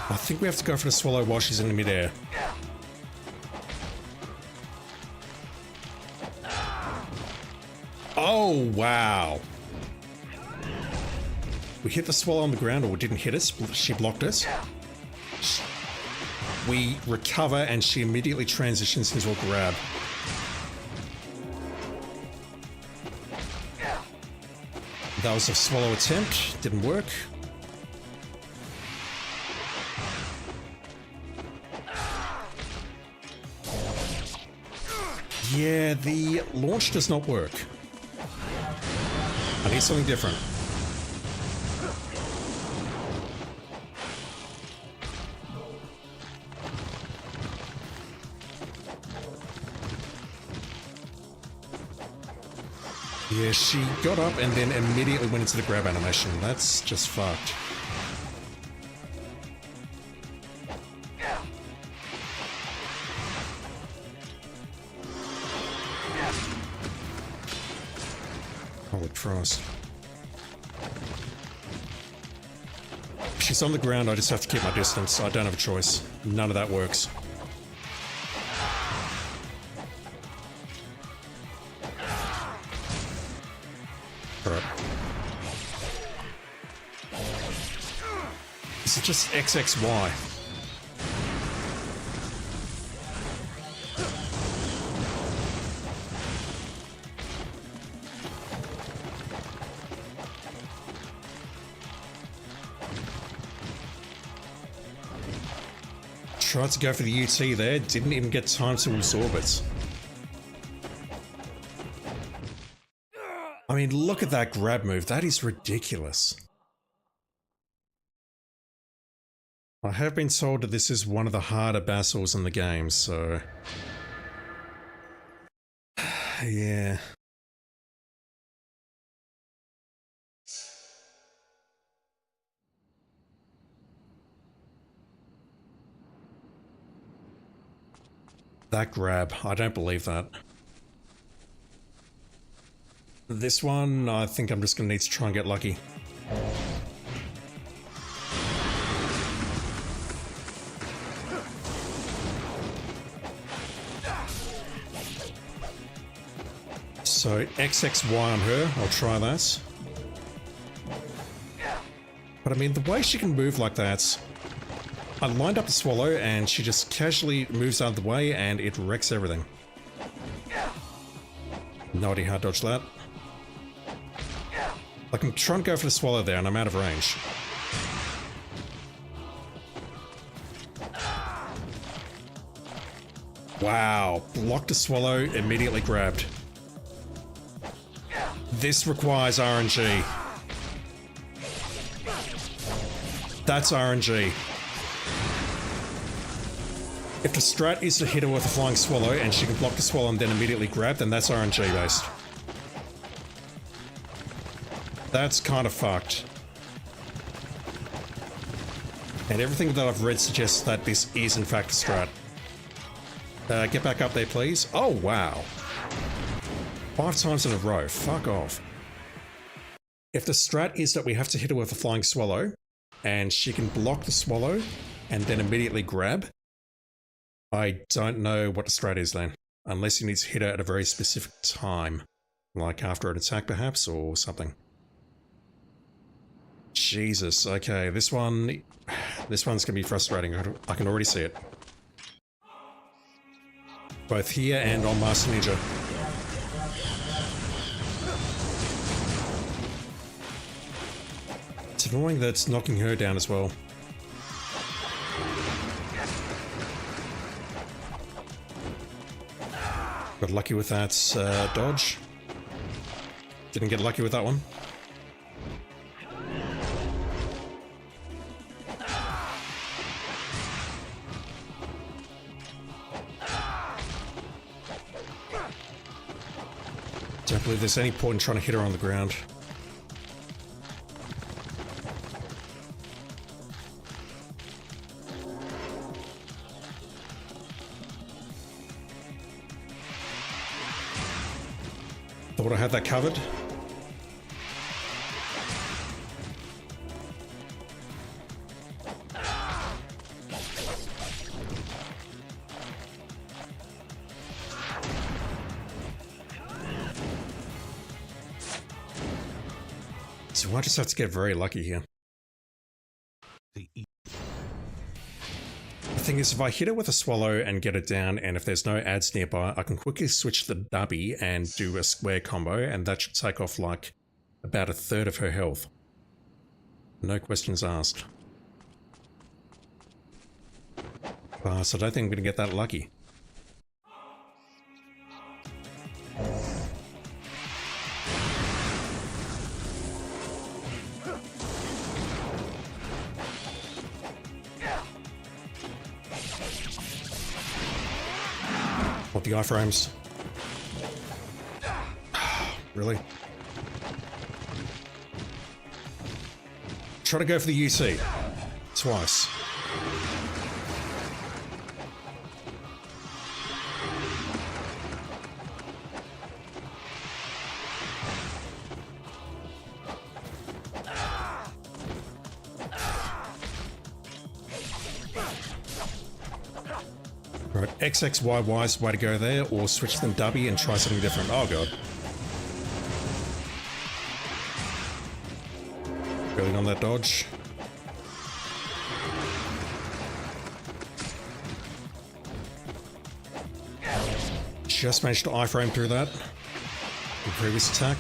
I think we have to go for the swallow while she's in the midair. Oh, wow. We hit the swallow on the ground, or we didn't hit us. She blocked us. We recover, and she immediately transitions into a grab. That was a swallow attempt. Didn't work. Yeah, the launch does not work. I need something different. Yeah, she got up and then immediately went into the grab animation. That's just fucked. Holy Christ. She's on the ground, I just have to keep my distance. I don't have a choice. None of that works. Alright. Is it just XXY? Tried to go for the UT there, didn't even get time to absorb it. I mean, look at that grab move. That is ridiculous. I have been told that this is one of the harder battles in the game, so... yeah. That grab, I don't believe that. This one, I think I'm just going to need to try and get lucky. So XXY on her, I'll try that. But I mean, the way she can move like that, I lined up the swallow and she just casually moves out of the way and it wrecks everything. No idea how to dodge that. Like, I'm trying to go for the swallow there and I'm out of range. Wow, blocked a swallow, immediately grabbed. This requires RNG. That's RNG. If the strat is to hit her with a flying swallow and she can block the swallow and then immediately grab, then that's RNG based. That's kind of fucked. And everything that I've read suggests that this is in fact a strat. Get back up there, please. Oh, wow. 5 times in a row. Fuck off. If the strat is that we have to hit her with a flying swallow, and she can block the swallow and then immediately grab, I don't know what the strat is then. Unless you need to hit her at a very specific time. Like after an attack perhaps, or something. Jesus, okay, this one's gonna be frustrating. I can already see it. Both here and on Master Ninja. It's annoying that it's knocking her down as well. Got lucky with that dodge. Didn't get lucky with that one. Don't believe there's any point in trying to hit her on the ground. Thought I had that covered. So I just have to get very lucky here. The thing is, if I hit it with a swallow and get it down, and if there's no ads nearby, I can quickly switch the dubby and do a square combo, and that should take off like about 1/3 of her health. No questions asked. So I don't think I'm going to get that lucky. What, the iframes? Really? Try to go for the UC. Twice. Right, XXYY's way to go there, or switch them dubby and try something different. Oh god. Building on that dodge. Just managed to iframe through that. The previous attack.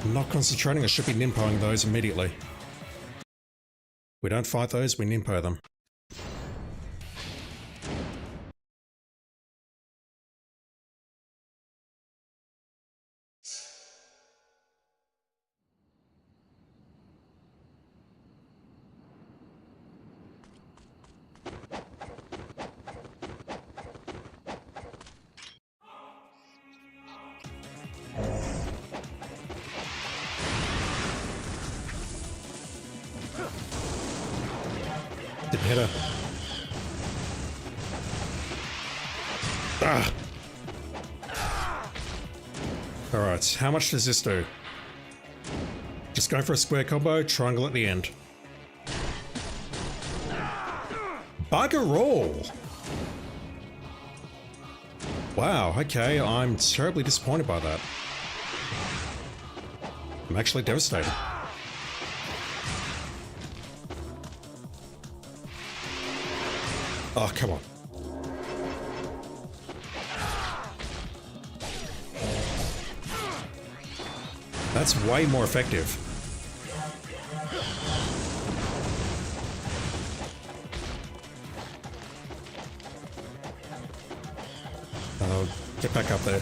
I'm not concentrating, I should be nimpoing those immediately. We don't fight those, we nimpo them. Didn't hit her. Ah! Alright, how much does this do? Just go for a square combo, triangle at the end. Bugger all! Wow, okay, I'm terribly disappointed by that. I'm actually devastated. Oh, come on. That's way more effective. Oh, get back up there.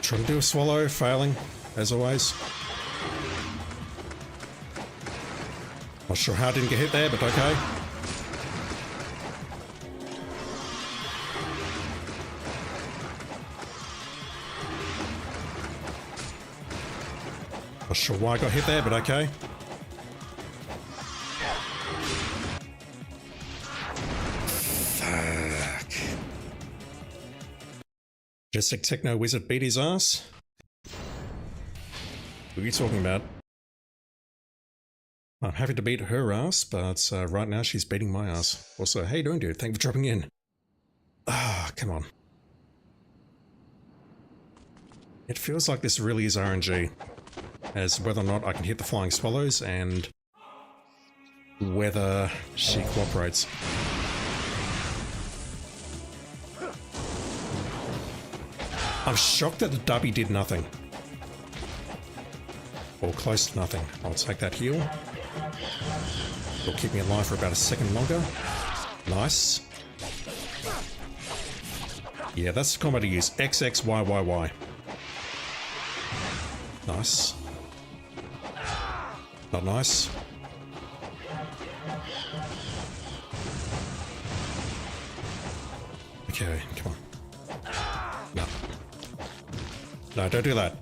Trying to do a swallow, failing, as always. Not sure how I didn't get hit there, but okay. Not sure why I got hit there, but okay. Fuck. Majestic Techno Wizard beat his ass? What are you talking about? I'm happy to beat her ass, but right now she's beating my ass. Also, how you doing, dude? Thank you for dropping in. Ah, come on. It feels like this really is RNG, as whether or not I can hit the flying swallows and whether she cooperates. I'm shocked that the dubby did nothing. Or close to nothing. I'll take that heal. It'll keep me alive for about a second longer. Nice. Yeah, that's the combo to use. XXYYY. Nice. Not nice. Okay, come on. No. No, don't do that.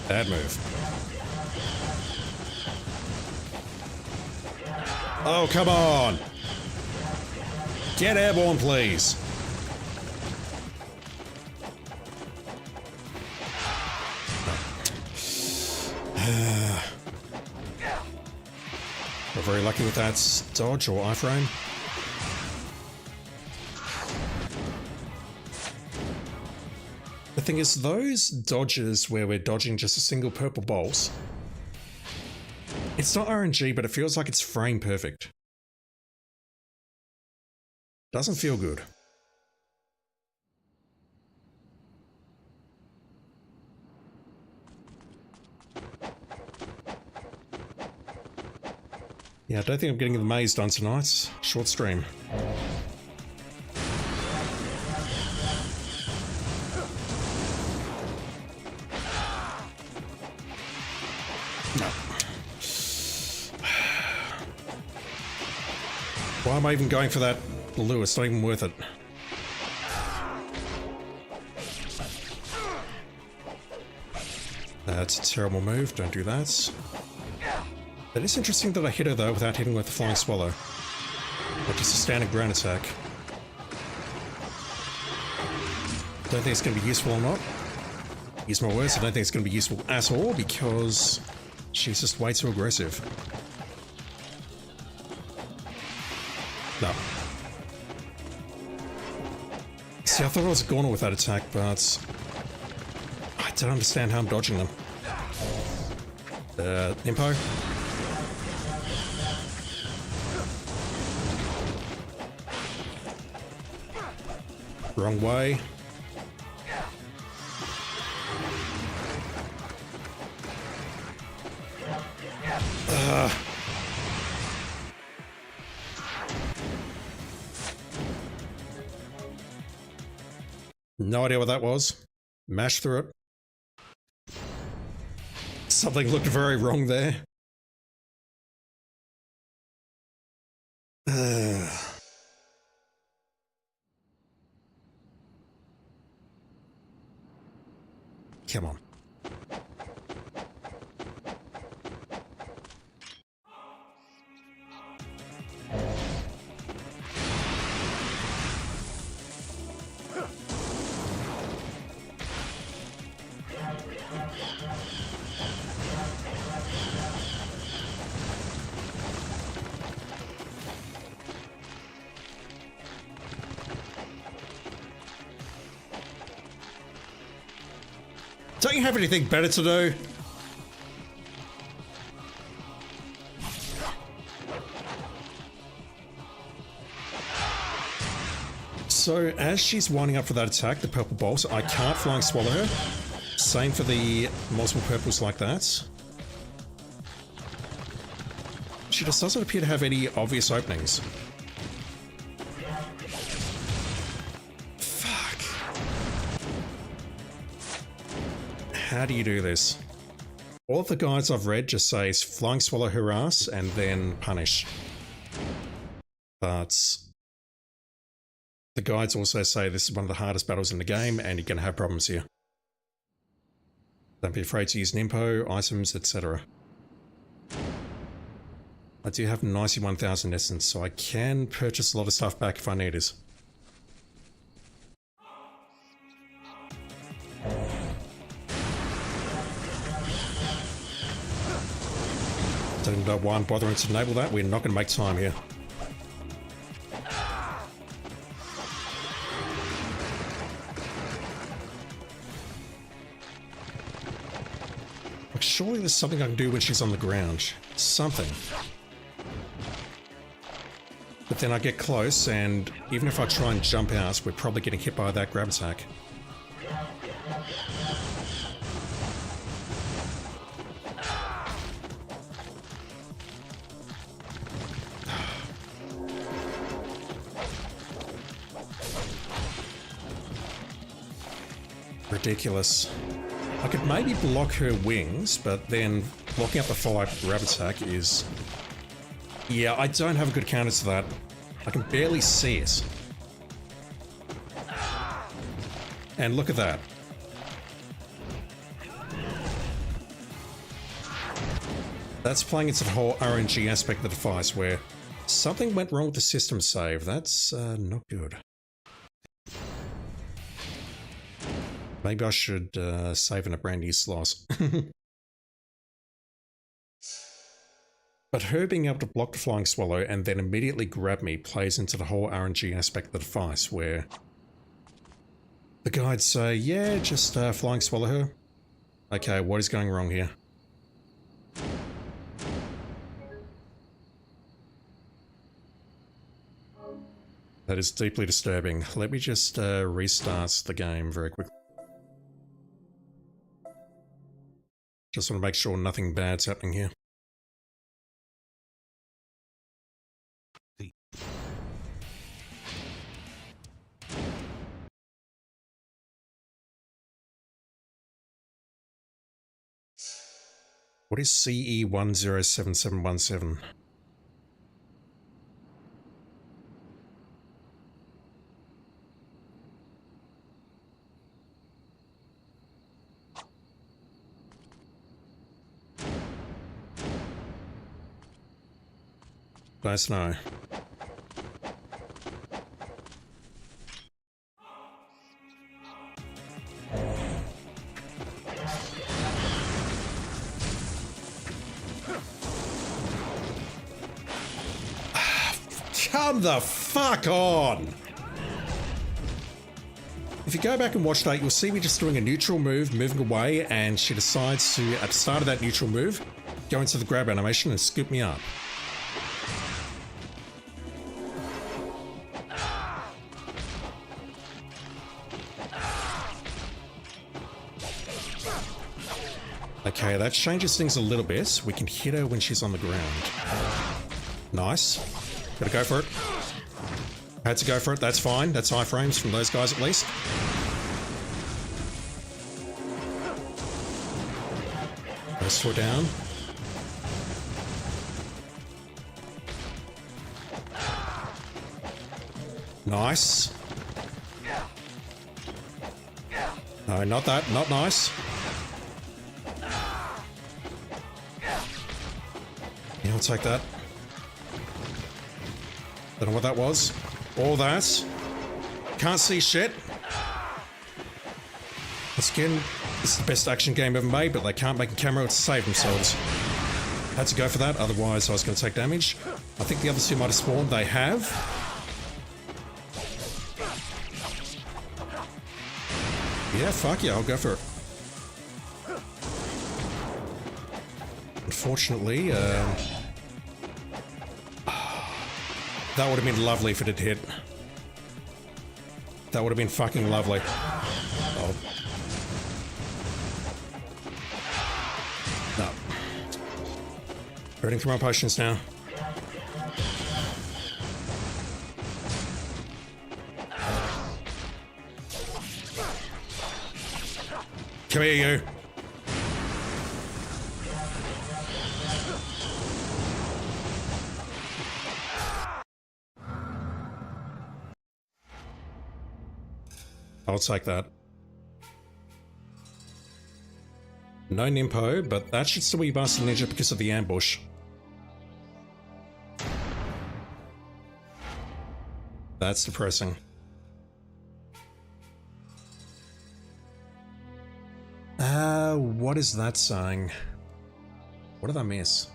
Bad move. Oh, come on! Get airborne, please! We're very lucky with that dodge or iframe. The thing is, those dodges where we're dodging just a single purple bolt, it's not RNG, but it feels like it's frame perfect. Doesn't feel good. Yeah, I don't think I'm getting the maze done tonight. Short stream. No. Why am I even going for that blue? It's not even worth it. That's a terrible move. Don't do that. It is interesting that I hit her though without hitting with the flying swallow. Or just a standard ground attack. Don't think it's going to be useful or not. Use my words, I don't think it's going to be useful at all because she's just way too aggressive. No. See, I thought I was gonna with that attack, but I don't understand how I'm dodging them. Impo? Wrong way. No idea what that was. Mash through it. Something looked very wrong there. come on. Don't you have anything better to do? So, as she's winding up for that attack, the purple bolt, I can't flying swallow her. Same for the multiple purples like that. She just doesn't appear to have any obvious openings. How do you do this? All of the guides I've read just says flying swallow her ass and then punish. But the guides also say this is one of the hardest battles in the game and you're going to have problems here. Don't be afraid to use Nimpo, items, etc. I do have 91,000 essence, so I can purchase a lot of stuff back if I need it. Don't know why I'm bothering to enable that. We're not going to make time here. Like, surely there's something I can do when she's on the ground. Something. But then I get close, and even if I try and jump out, we're probably getting hit by that grab attack. Ridiculous. I could maybe block her wings, but then blocking up the follow-up grab attack is... Yeah, I don't have a good counter to that. I can barely see it. And look at that. That's playing into the whole RNG aspect of the device, where something went wrong with the system save. That's not good. Maybe I should save in a brand new slot. But her being able to block the flying swallow and then immediately grab me plays into the whole RNG aspect of the device, where the guides say, yeah, just flying swallow her. Okay, what is going wrong here? That is deeply disturbing. Let me just restart the game very quickly. Just want to make sure nothing bad's happening here. What is CE107717? Nice to know. Come the fuck on! If you go back and watch that, you'll see me just doing a neutral move, moving away, and she decides to, at the start of that neutral move, go into the grab animation and scoop me up. Okay, that changes things a little bit. We can hit her when she's on the ground. Nice. Gotta go for it. Had to go for it, that's fine. That's high frames from those guys at least. Let's slow down. Nice. No, not that. Not nice. Yeah, I'll take that. Don't know what that was. All that. Can't see shit. Once again, this is the best action game ever made, but they can't make a camera to save themselves. Had to go for that, otherwise I was going to take damage. I think the other two might have spawned. They have. Yeah, fuck yeah, I'll go for it. Unfortunately, that would have been lovely if it had hit. That would have been fucking lovely. Oh. No. Burning through my potions now. Come here, you. I'll take that. No Nimpo, but that should still be Bastard Ninja because of the ambush. That's depressing. What is that saying? What did I miss?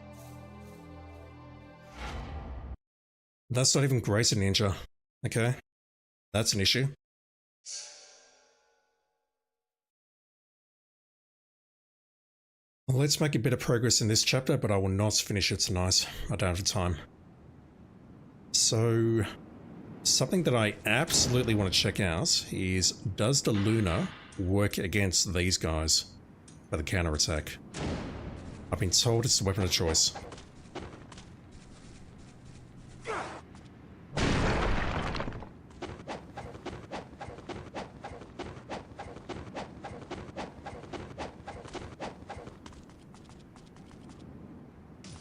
That's not even Grace a Ninja. Okay. That's an issue. Well, let's make a bit of progress in this chapter, but I will not finish it tonight. I don't have time. So, something that I absolutely want to check out is, does the Luna work against these guys for the counterattack? I've been told it's the weapon of choice.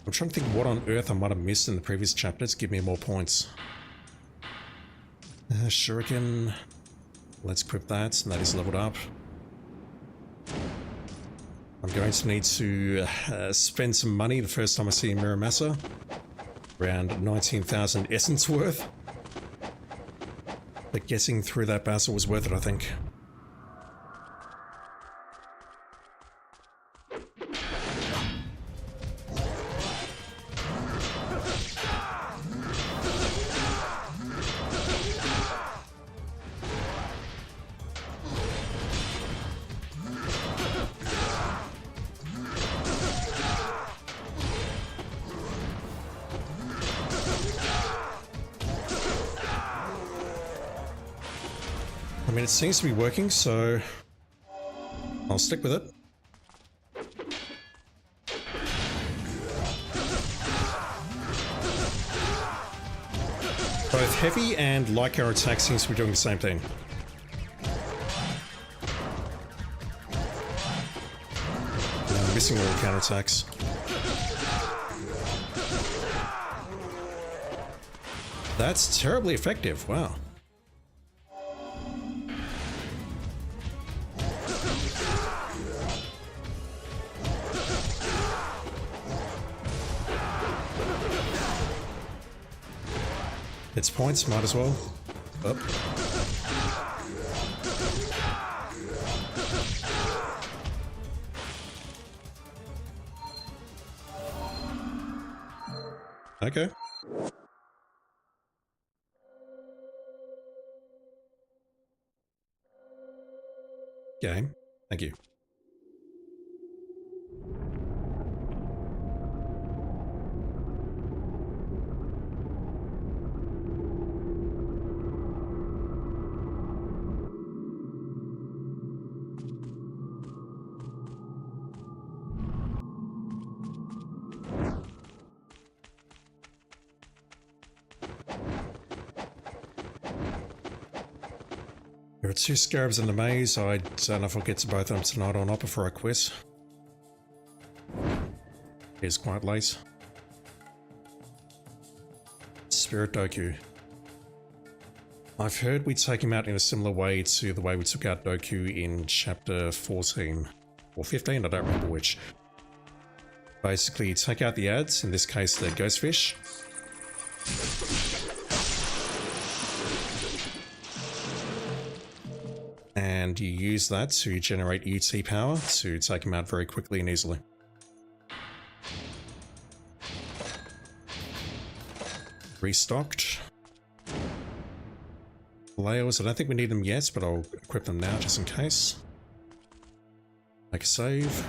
I'm trying to think what on earth I might have missed in the previous chapter to give me more points. Shuriken. Let's equip that, and that is leveled up. I'm going to need to spend some money the first time I see Muramasa. Around 19,000 essence worth. But getting through that battle was worth it, I think. I mean, it seems to be working, so I'll stick with it. Both heavy and light arrow attacks seems to be doing the same thing. I'm missing all the counterattacks. That's terribly effective, wow. It's points, might as well. Up. Okay. Game. Thank you. There are two scarabs in the maze. I don't know if I'll get to both of them tonight or not before I quit. It's quite late. Spirit Doku. I've heard we take him out in a similar way to the way we took out Doku in chapter 14 or 15, I don't remember which. Basically, you take out the ads, in this case the ghost fish. And you use that to generate UT power to take them out very quickly and easily. Restocked. Layers, I don't think we need them yet, but I'll equip them now just in case. Make a save.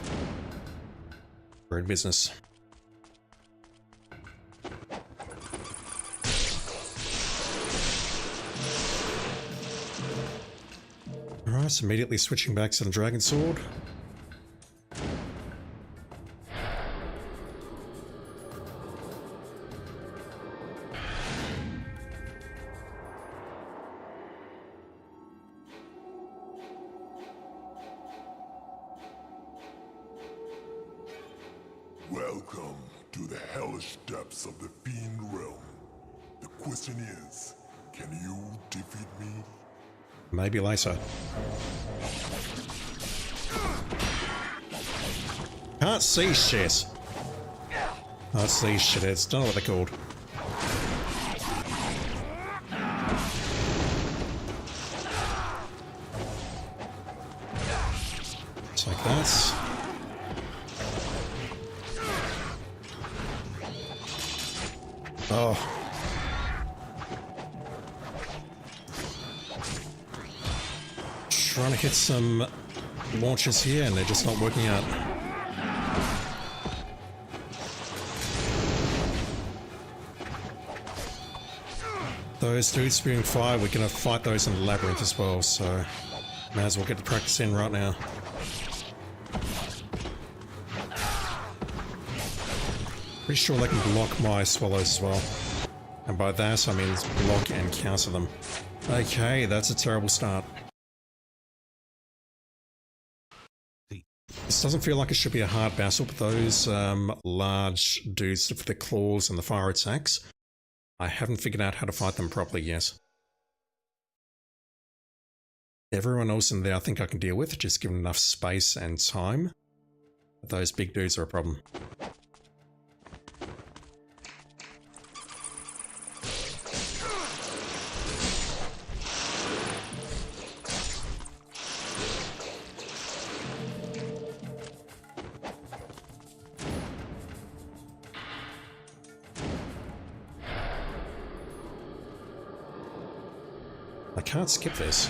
We're in business. Alright, so immediately switching back to the Dragon Sword. Welcome to the hellish depths of the Fiend Realm. The question is, can you defeat me? Maybe later. Can't see shit. Can't see shitheads. Don't know what they're called. Take that. Oh. Trying to hit some launches here and they're just not working out. Those dudes spewing fire, we're gonna fight those in the labyrinth as well, so may as well get the practice in right now. Pretty sure they can block my swallows as well. And by that I mean block and counter them. Okay, that's a terrible start. This doesn't feel like it should be a hard battle, but those large dudes with the claws and the fire attacks, I haven't figured out how to fight them properly yet. Everyone else in there I think I can deal with, just given enough space and time. But those big dudes are a problem. I can't skip this.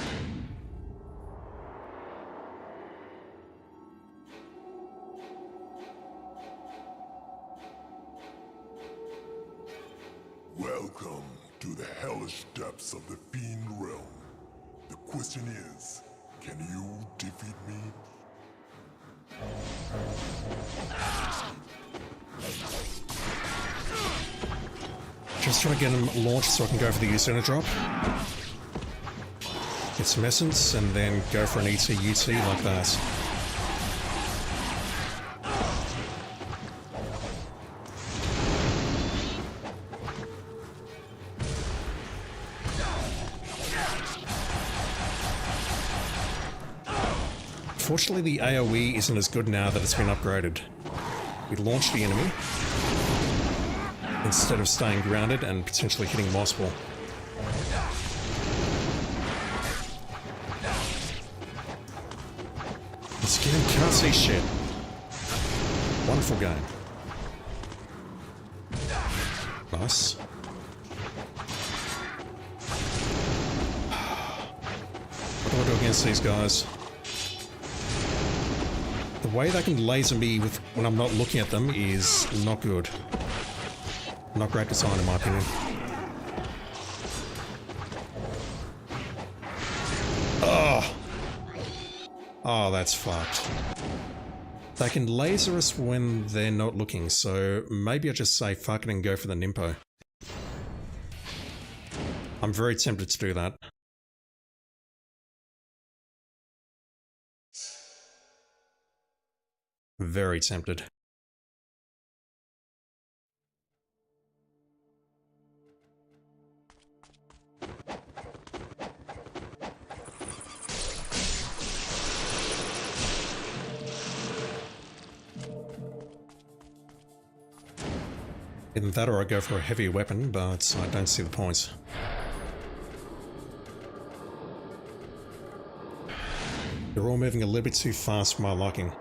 Welcome to the hellish depths of the Fiend Realm. The question is, can you defeat me? Just trying to get him launched so I can go for the U-center drop. Get some essence and then go for an ET-UT like that. Fortunately, the AoE isn't as good now that it's been upgraded. We launch the enemy instead of staying grounded and potentially hitting Moss Ball. Let's get him, can't see shit. Wonderful game. Nice. What do I do against these guys? The way they can laser me with when I'm not looking at them is not good. Not great design in my opinion. Oh! Oh, that's fucked. They can laser us when they're not looking, so maybe I just say fuck it and go for the Nimpo. I'm very tempted to do that. Very tempted. Either that or I go for a heavier weapon, but I don't see the point. They're all moving a little bit too fast for my liking.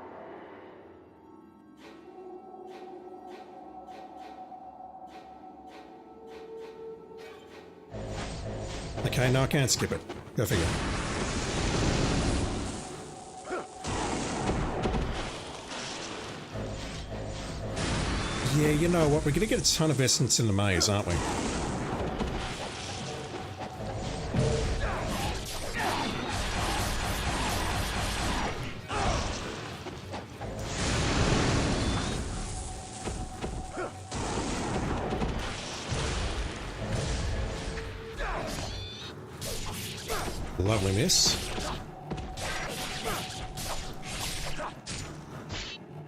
Okay, no, I can't skip it. Go figure. Yeah, you know what? We're gonna get a ton of essence in the maze, aren't we? Lovely miss.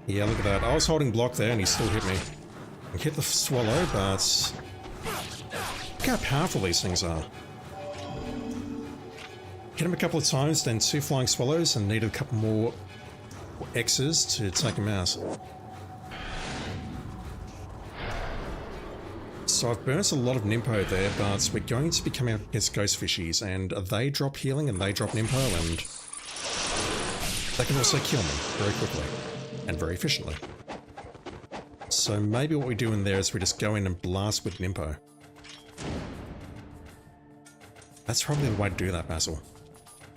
Yeah, look at that. I was holding block there and he still hit me. I hit the swallow, but look how powerful these things are. Hit him a couple of times, then 2 flying swallows, and needed a couple more X's to take him out. So I've burnt a lot of Nimpo there, but we're going to be coming up against Ghost Fishies, and they drop healing and they drop Nimpo, and they can also kill me very quickly and very efficiently. So maybe what we do in there is we just go in and blast with Nimpo. That's probably the way to do that, Basil.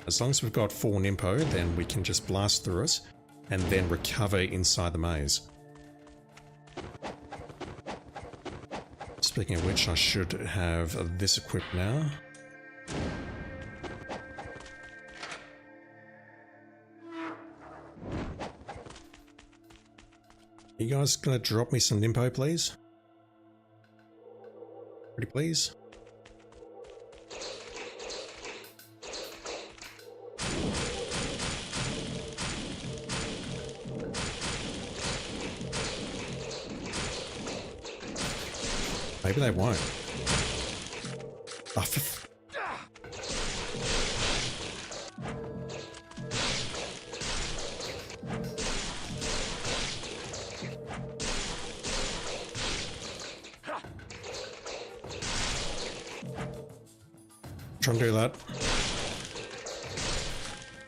As long as we've got 4 Nimpo, then we can just blast through it and then recover inside the maze. Speaking of which, I should have this equipped now. You guys gonna drop me some Nimpo, please? Pretty please? Maybe they won't. Oh, trying to do that.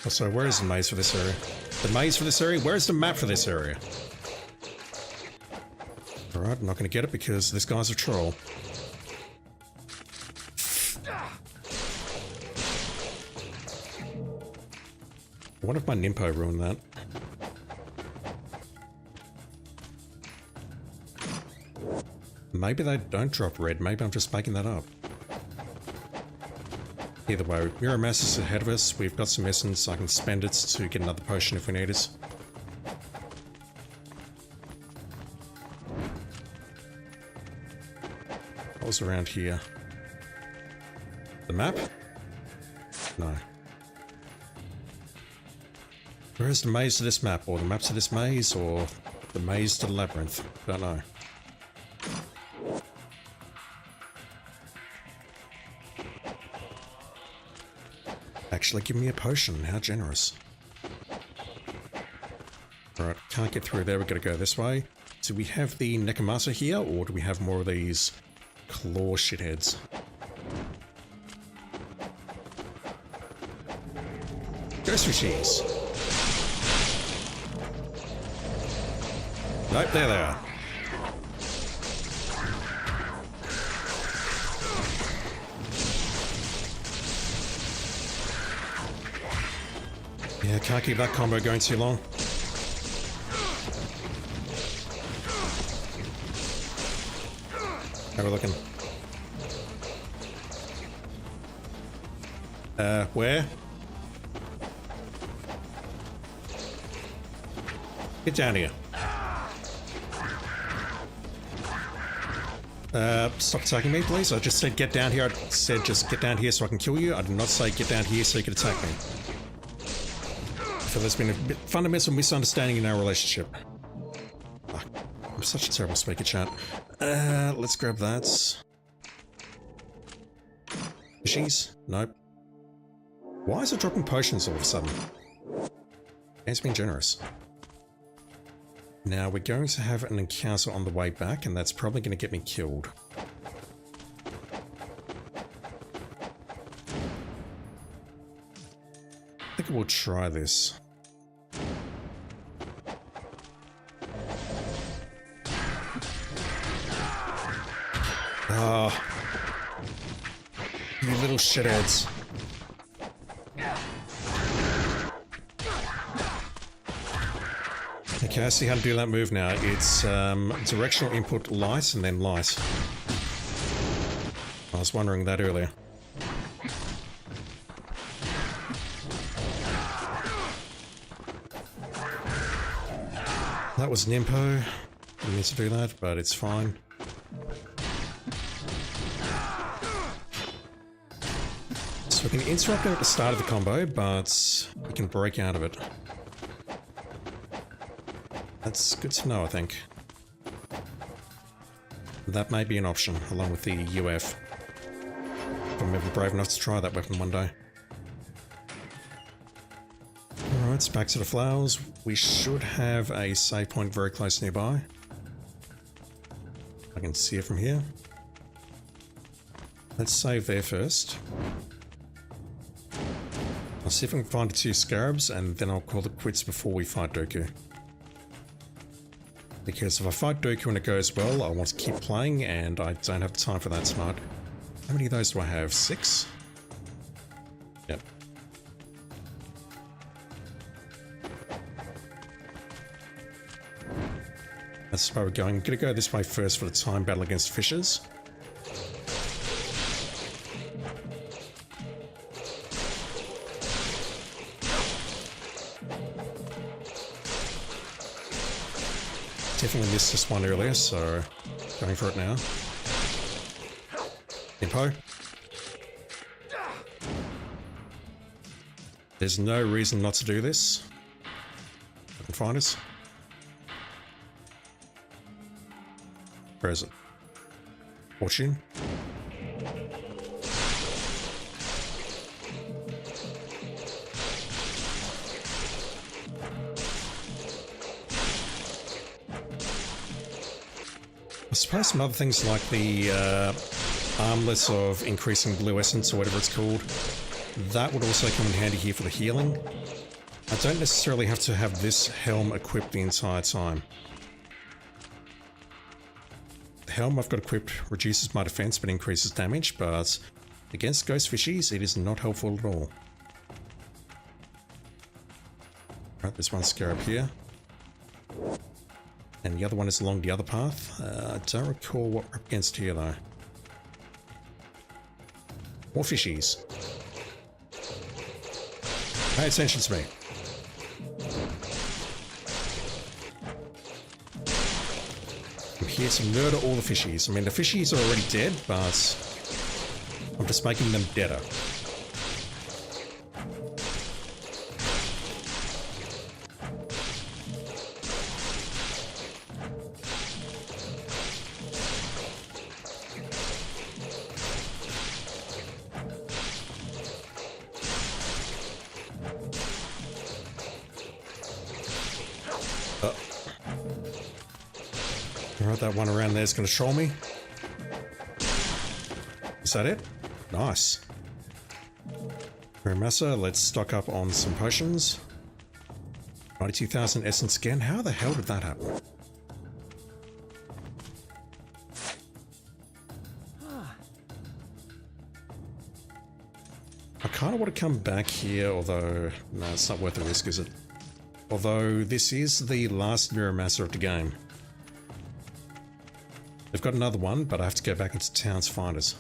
Also, where is the maze for this area? The maze for this area? Where's the map for this area? Alright, I'm not going to get it because this guy's a troll. I wonder if my Nimpo ruined that. Maybe they don't drop red, maybe I'm just making that up. Either way, Mirror Mass is ahead of us, we've got some essence, I can spend it to get another potion if we need it. What was around here? The map? No. Where is the maze to this map, or the map to this maze, or the maze to the labyrinth? Don't know. Actually, give me a potion. How generous. Alright, can't get through there. We've got to go this way. Do we have the Necromasa here, or do we have more of these claw shitheads? Ghost Fishies! Nope, there they are. Yeah, can't keep that combo going too long. How are we looking? Where? Get down here. Stop attacking me, please. I just said get down here. I said just get down here so I can kill you. I did not say get down here so you can attack me. I feel there's been a bit fundamental misunderstanding in our relationship. Oh, I'm such a terrible speaker, chat. Let's grab that. Fishies? Nope. Why is it dropping potions all of a sudden? It's been generous. Now we're going to have an encounter on the way back, and that's probably going to get me killed. I think we'll try this. Ah, you little shitheads. Okay, I see how to do that move now. It's directional input light and then light. I was wondering that earlier. That was an impo. Didn't mean to do that, but it's fine. So we can interrupt him at the start of the combo, but we can break out of it. That's good to know, I think. That may be an option, along with the UF. If I'm ever brave enough to try that weapon one day. Alright, back to the flowers. We should have a save point very close nearby. I can see it from here. Let's save there first. I'll see if I can find the 2 scarabs, and then I'll call it quits before we fight Dooku. Because if I fight Dooku and it goes well, I want to keep playing, and I don't have time for that, smart. How many of those do I have? 6? Yep. That's where we're going. I'm going to go this way first for the time battle against fishes. Definitely missed this one earlier, so going for it now. Impo. There's no reason not to do this. I can find us. Where is it? Fortune. I suppose some other things like the armlets of increasing blue essence or whatever it's called, that would also come in handy here for the healing. I don't necessarily have to have this helm equipped the entire time. The helm I've got equipped reduces my defense but increases damage, but against ghost fishies it is not helpful at all. Right, there's one scarab here. And the other one is along the other path. I don't recall what we're up against here though. More fishies. Pay attention to me. I'm here to murder all the fishies. I mean, the fishies are already dead, but I'm just making them deader. Alright, that one around there is going to troll me. Is that it? Nice. Massa, let's stock up on some potions. 92,000 essence again. How the hell did that happen? I kind of want to come back here, although no, it's not worth the risk, is it? Although this is the last Mirror Master of the game. They've got another one, but I have to go back into town to find us.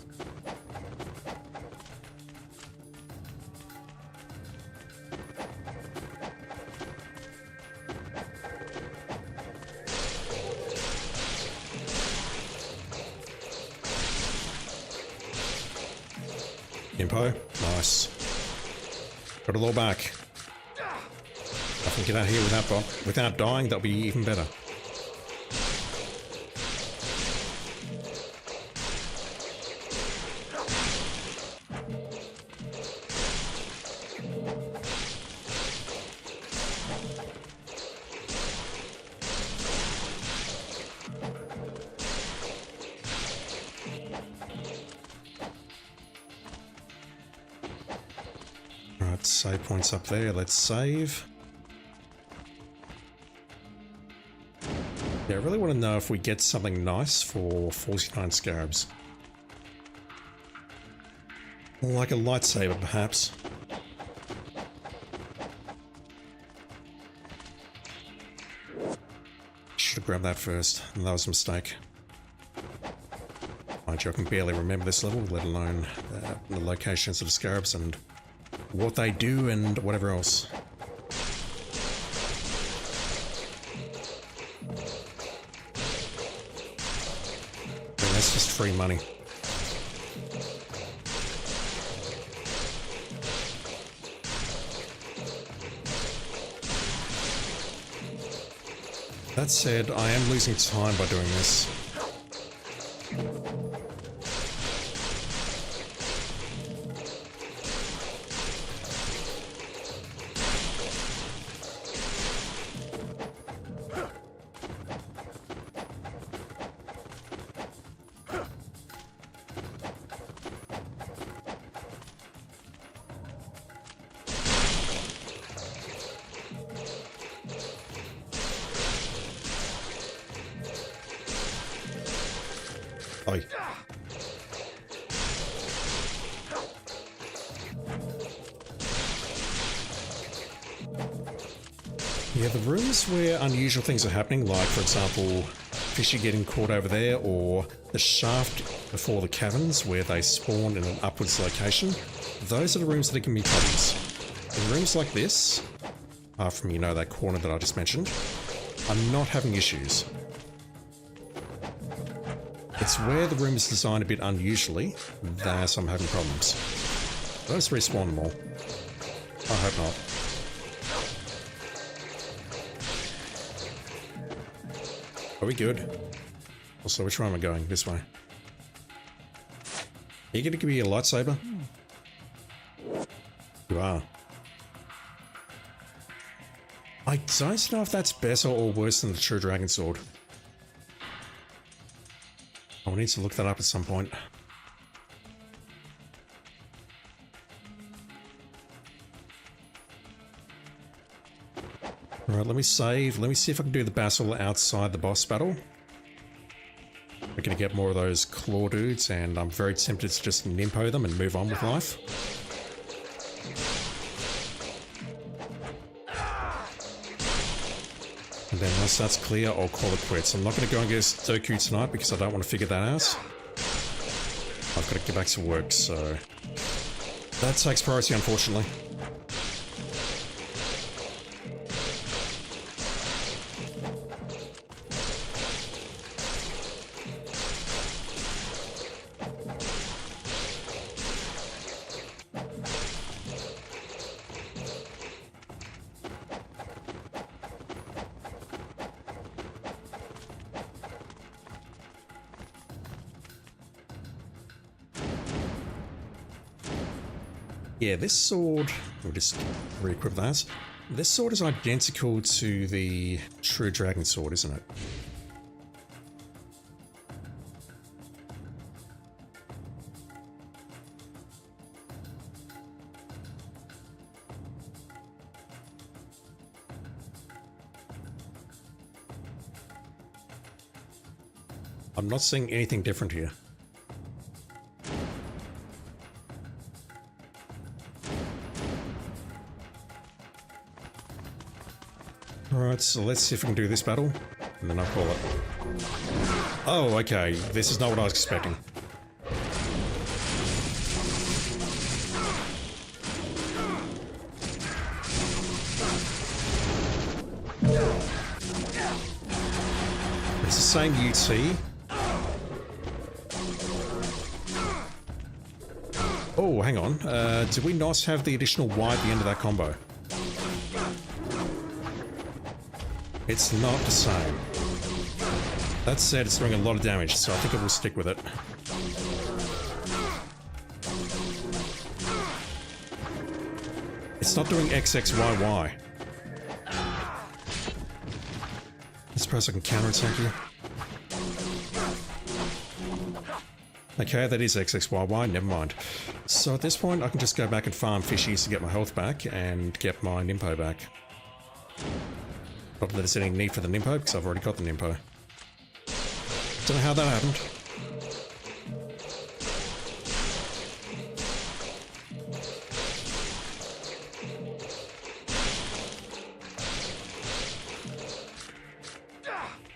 Impo, nice. Got it all back. I can get out here without dying, that'll be even better. Save points up there. Let's save. Yeah, I really want to know if we get something nice for 49 scarabs. Like a lightsaber, perhaps. Should have grabbed that first. That was a mistake. Mind you, I can barely remember this level, let alone the locations of the scarabs and what they do and whatever else. And that's just free money. That said, I am losing time by doing this. Oh. Yeah, the rooms where unusual things are happening, like, for example, fish are getting caught over there, or the shaft before the caverns where they spawn in an upwards location, those are the rooms that are giving me problems. In rooms like this, apart from, you know, that corner that I just mentioned, I'm not having issues. It's where the room is designed a bit unusually that I'm having problems. Don't respawn them all. I hope not. Are we good? Also, which way am I going? This way. Are you going to give me a lightsaber? You are. I don't know if that's better or worse than the true dragon sword. I'll need to look that up at some point. Alright, let me save. Let me see if I can do the battle outside the boss battle. We're going to get more of those claw dudes, and I'm very tempted to just nimpo them and move on with life. And then once that's clear, I'll call it quits. I'm not going to go against Doku tonight because I don't want to figure that out. I've got to get back to work, so that takes priority, unfortunately. Yeah, this sword, we'll just re-equip that. This sword is identical to the true dragon sword, isn't it? I'm not seeing anything different here. Alright, so let's see if we can do this battle, and then I'll call it. Oh, okay, this is not what I was expecting. It's the same UT. Oh, hang on, did we not have the additional Y at the end of that combo? It's not the same. That said, it's doing a lot of damage, so I think it will stick with it. It's not doing XXYY. I suppose I can counterattack you. Okay, that is XXYY, never mind. So at this point, I can just go back and farm fishies to get my health back and get my Nimpo back. Not that there's any need for the Nimpo, because I've already got the Nimpo. Don't know how that happened.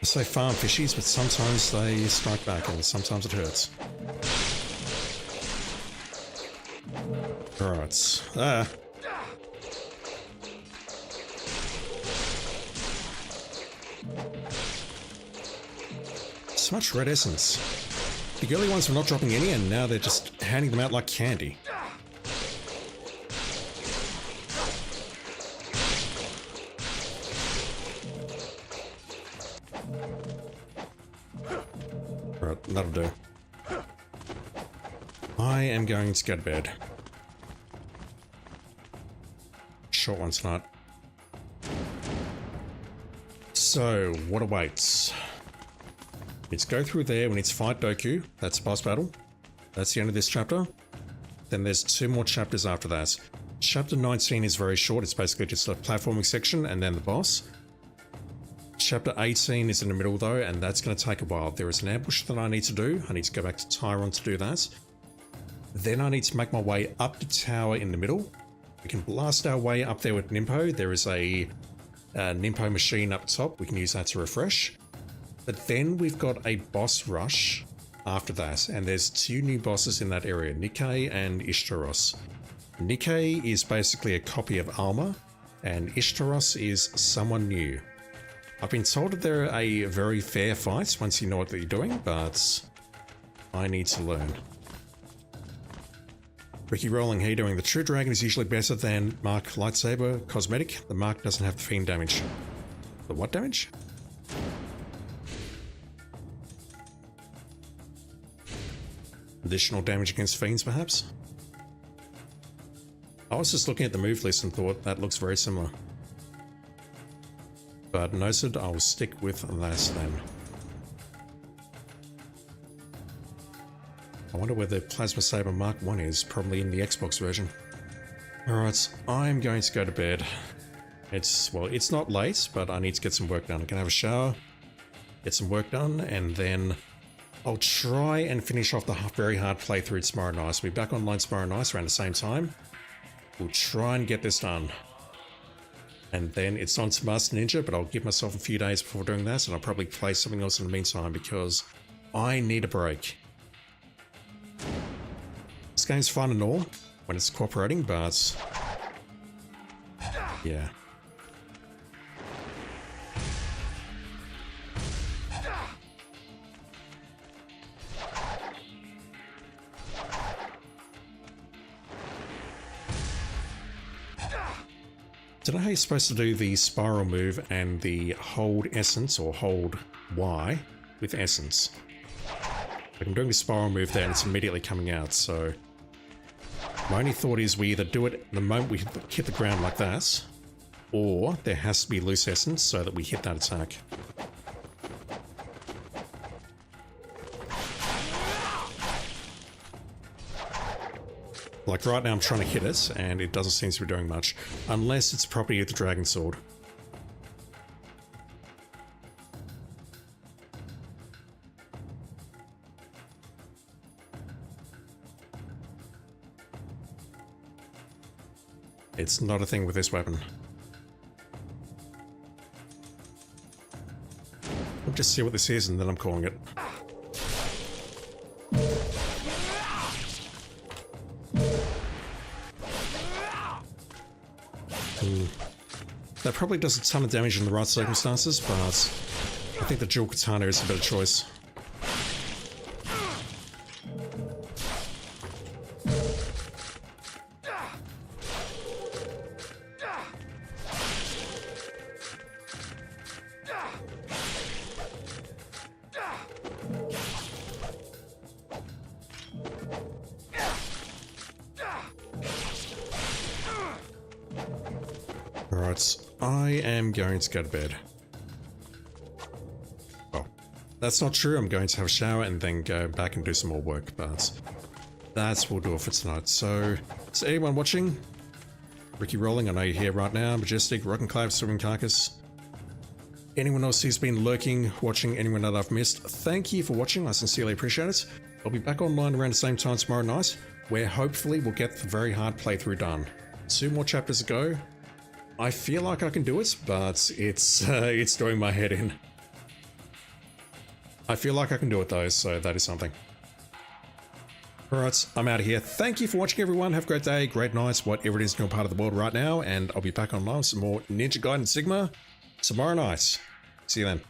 I say farm fishies, but sometimes they strike back and sometimes it hurts. Alright. So much red essence. The early ones were not dropping any and now they're just handing them out like candy. Right, that'll do. I am going to go to bed. Short one tonight. So, what awaits? Let's go through there. We need to fight Doku. That's boss battle. That's the end of this chapter. Then there's 2 more chapters after that. Chapter 19 is very short. It's basically just a platforming section and then the boss. Chapter 18 is in the middle though, and that's going to take a while. There is an ambush that I need to do. I need to go back to Tyron to do that. Then I need to make my way up the tower in the middle. We can blast our way up there with Nimpo. There is a Nimpo machine up top. We can use that to refresh. But then we've got a boss rush after that, and there's 2 new bosses in that area, Nikkei and Ishtaros. Nikkei is basically a copy of Alma, and Ishtaros is someone new. I've been told that they're a very fair fight once you know what you're doing, but I need to learn. Ricky Rolling, how you doing? The True Dragon is usually better than Mark Lightsaber Cosmetic. The Mark doesn't have the Fiend damage. The what damage? Additional damage against Fiends, perhaps? I was just looking at the move list and thought that looks very similar. But noted, I will stick with that then. I wonder where the Plasma Saber Mark 1 is, probably in the Xbox version. Alright, I'm going to go to bed. It's not late, but I need to get some work done. I can have a shower, get some work done, and then I'll try and finish off the very hard playthrough tomorrow night. So we'll be back online tomorrow night around the same time. We'll try and get this done. And then it's on to Master Ninja, but I'll give myself a few days before doing that, and I'll probably play something else in the meantime because I need a break. This game's fun and all when it's cooperating, but yeah. Don't know how you're supposed to do the spiral move and the hold essence or hold Y with essence. Like I'm doing the spiral move there and it's immediately coming out, so my only thought is we either do it the moment we hit the ground like that, or there has to be loose essence so that we hit that attack. Like right now I'm trying to hit it and it doesn't seem to be doing much, unless it's property of the Dragon Sword. It's not a thing with this weapon. I'll just see what this is and then I'm calling it. That probably does a ton of damage in the right circumstances, but I think the dual katana is a better choice. Alright, I am going to go to bed. Oh, That's not true. I'm going to have a shower and then go back and do some more work, but that's what we'll do it for tonight. So, is anyone watching? Ricky Rolling, I know you're here right now. Majestic, Rockin' Clav, Swimming Carcass. Anyone else who's been lurking, watching, anyone that I've missed, thank you for watching. I sincerely appreciate it. I'll be back online around the same time tomorrow night, where hopefully we'll get the very hard playthrough done. 2 more chapters to go. I feel like I can do it, but it's doing my head in. I feel like I can do it though, so that is something. Alright, I'm out of here. Thank you for watching, everyone. Have a great day, great night, whatever it is in your part of the world right now, and I'll be back online with some more Ninja Gaiden Sigma tomorrow night. See you then.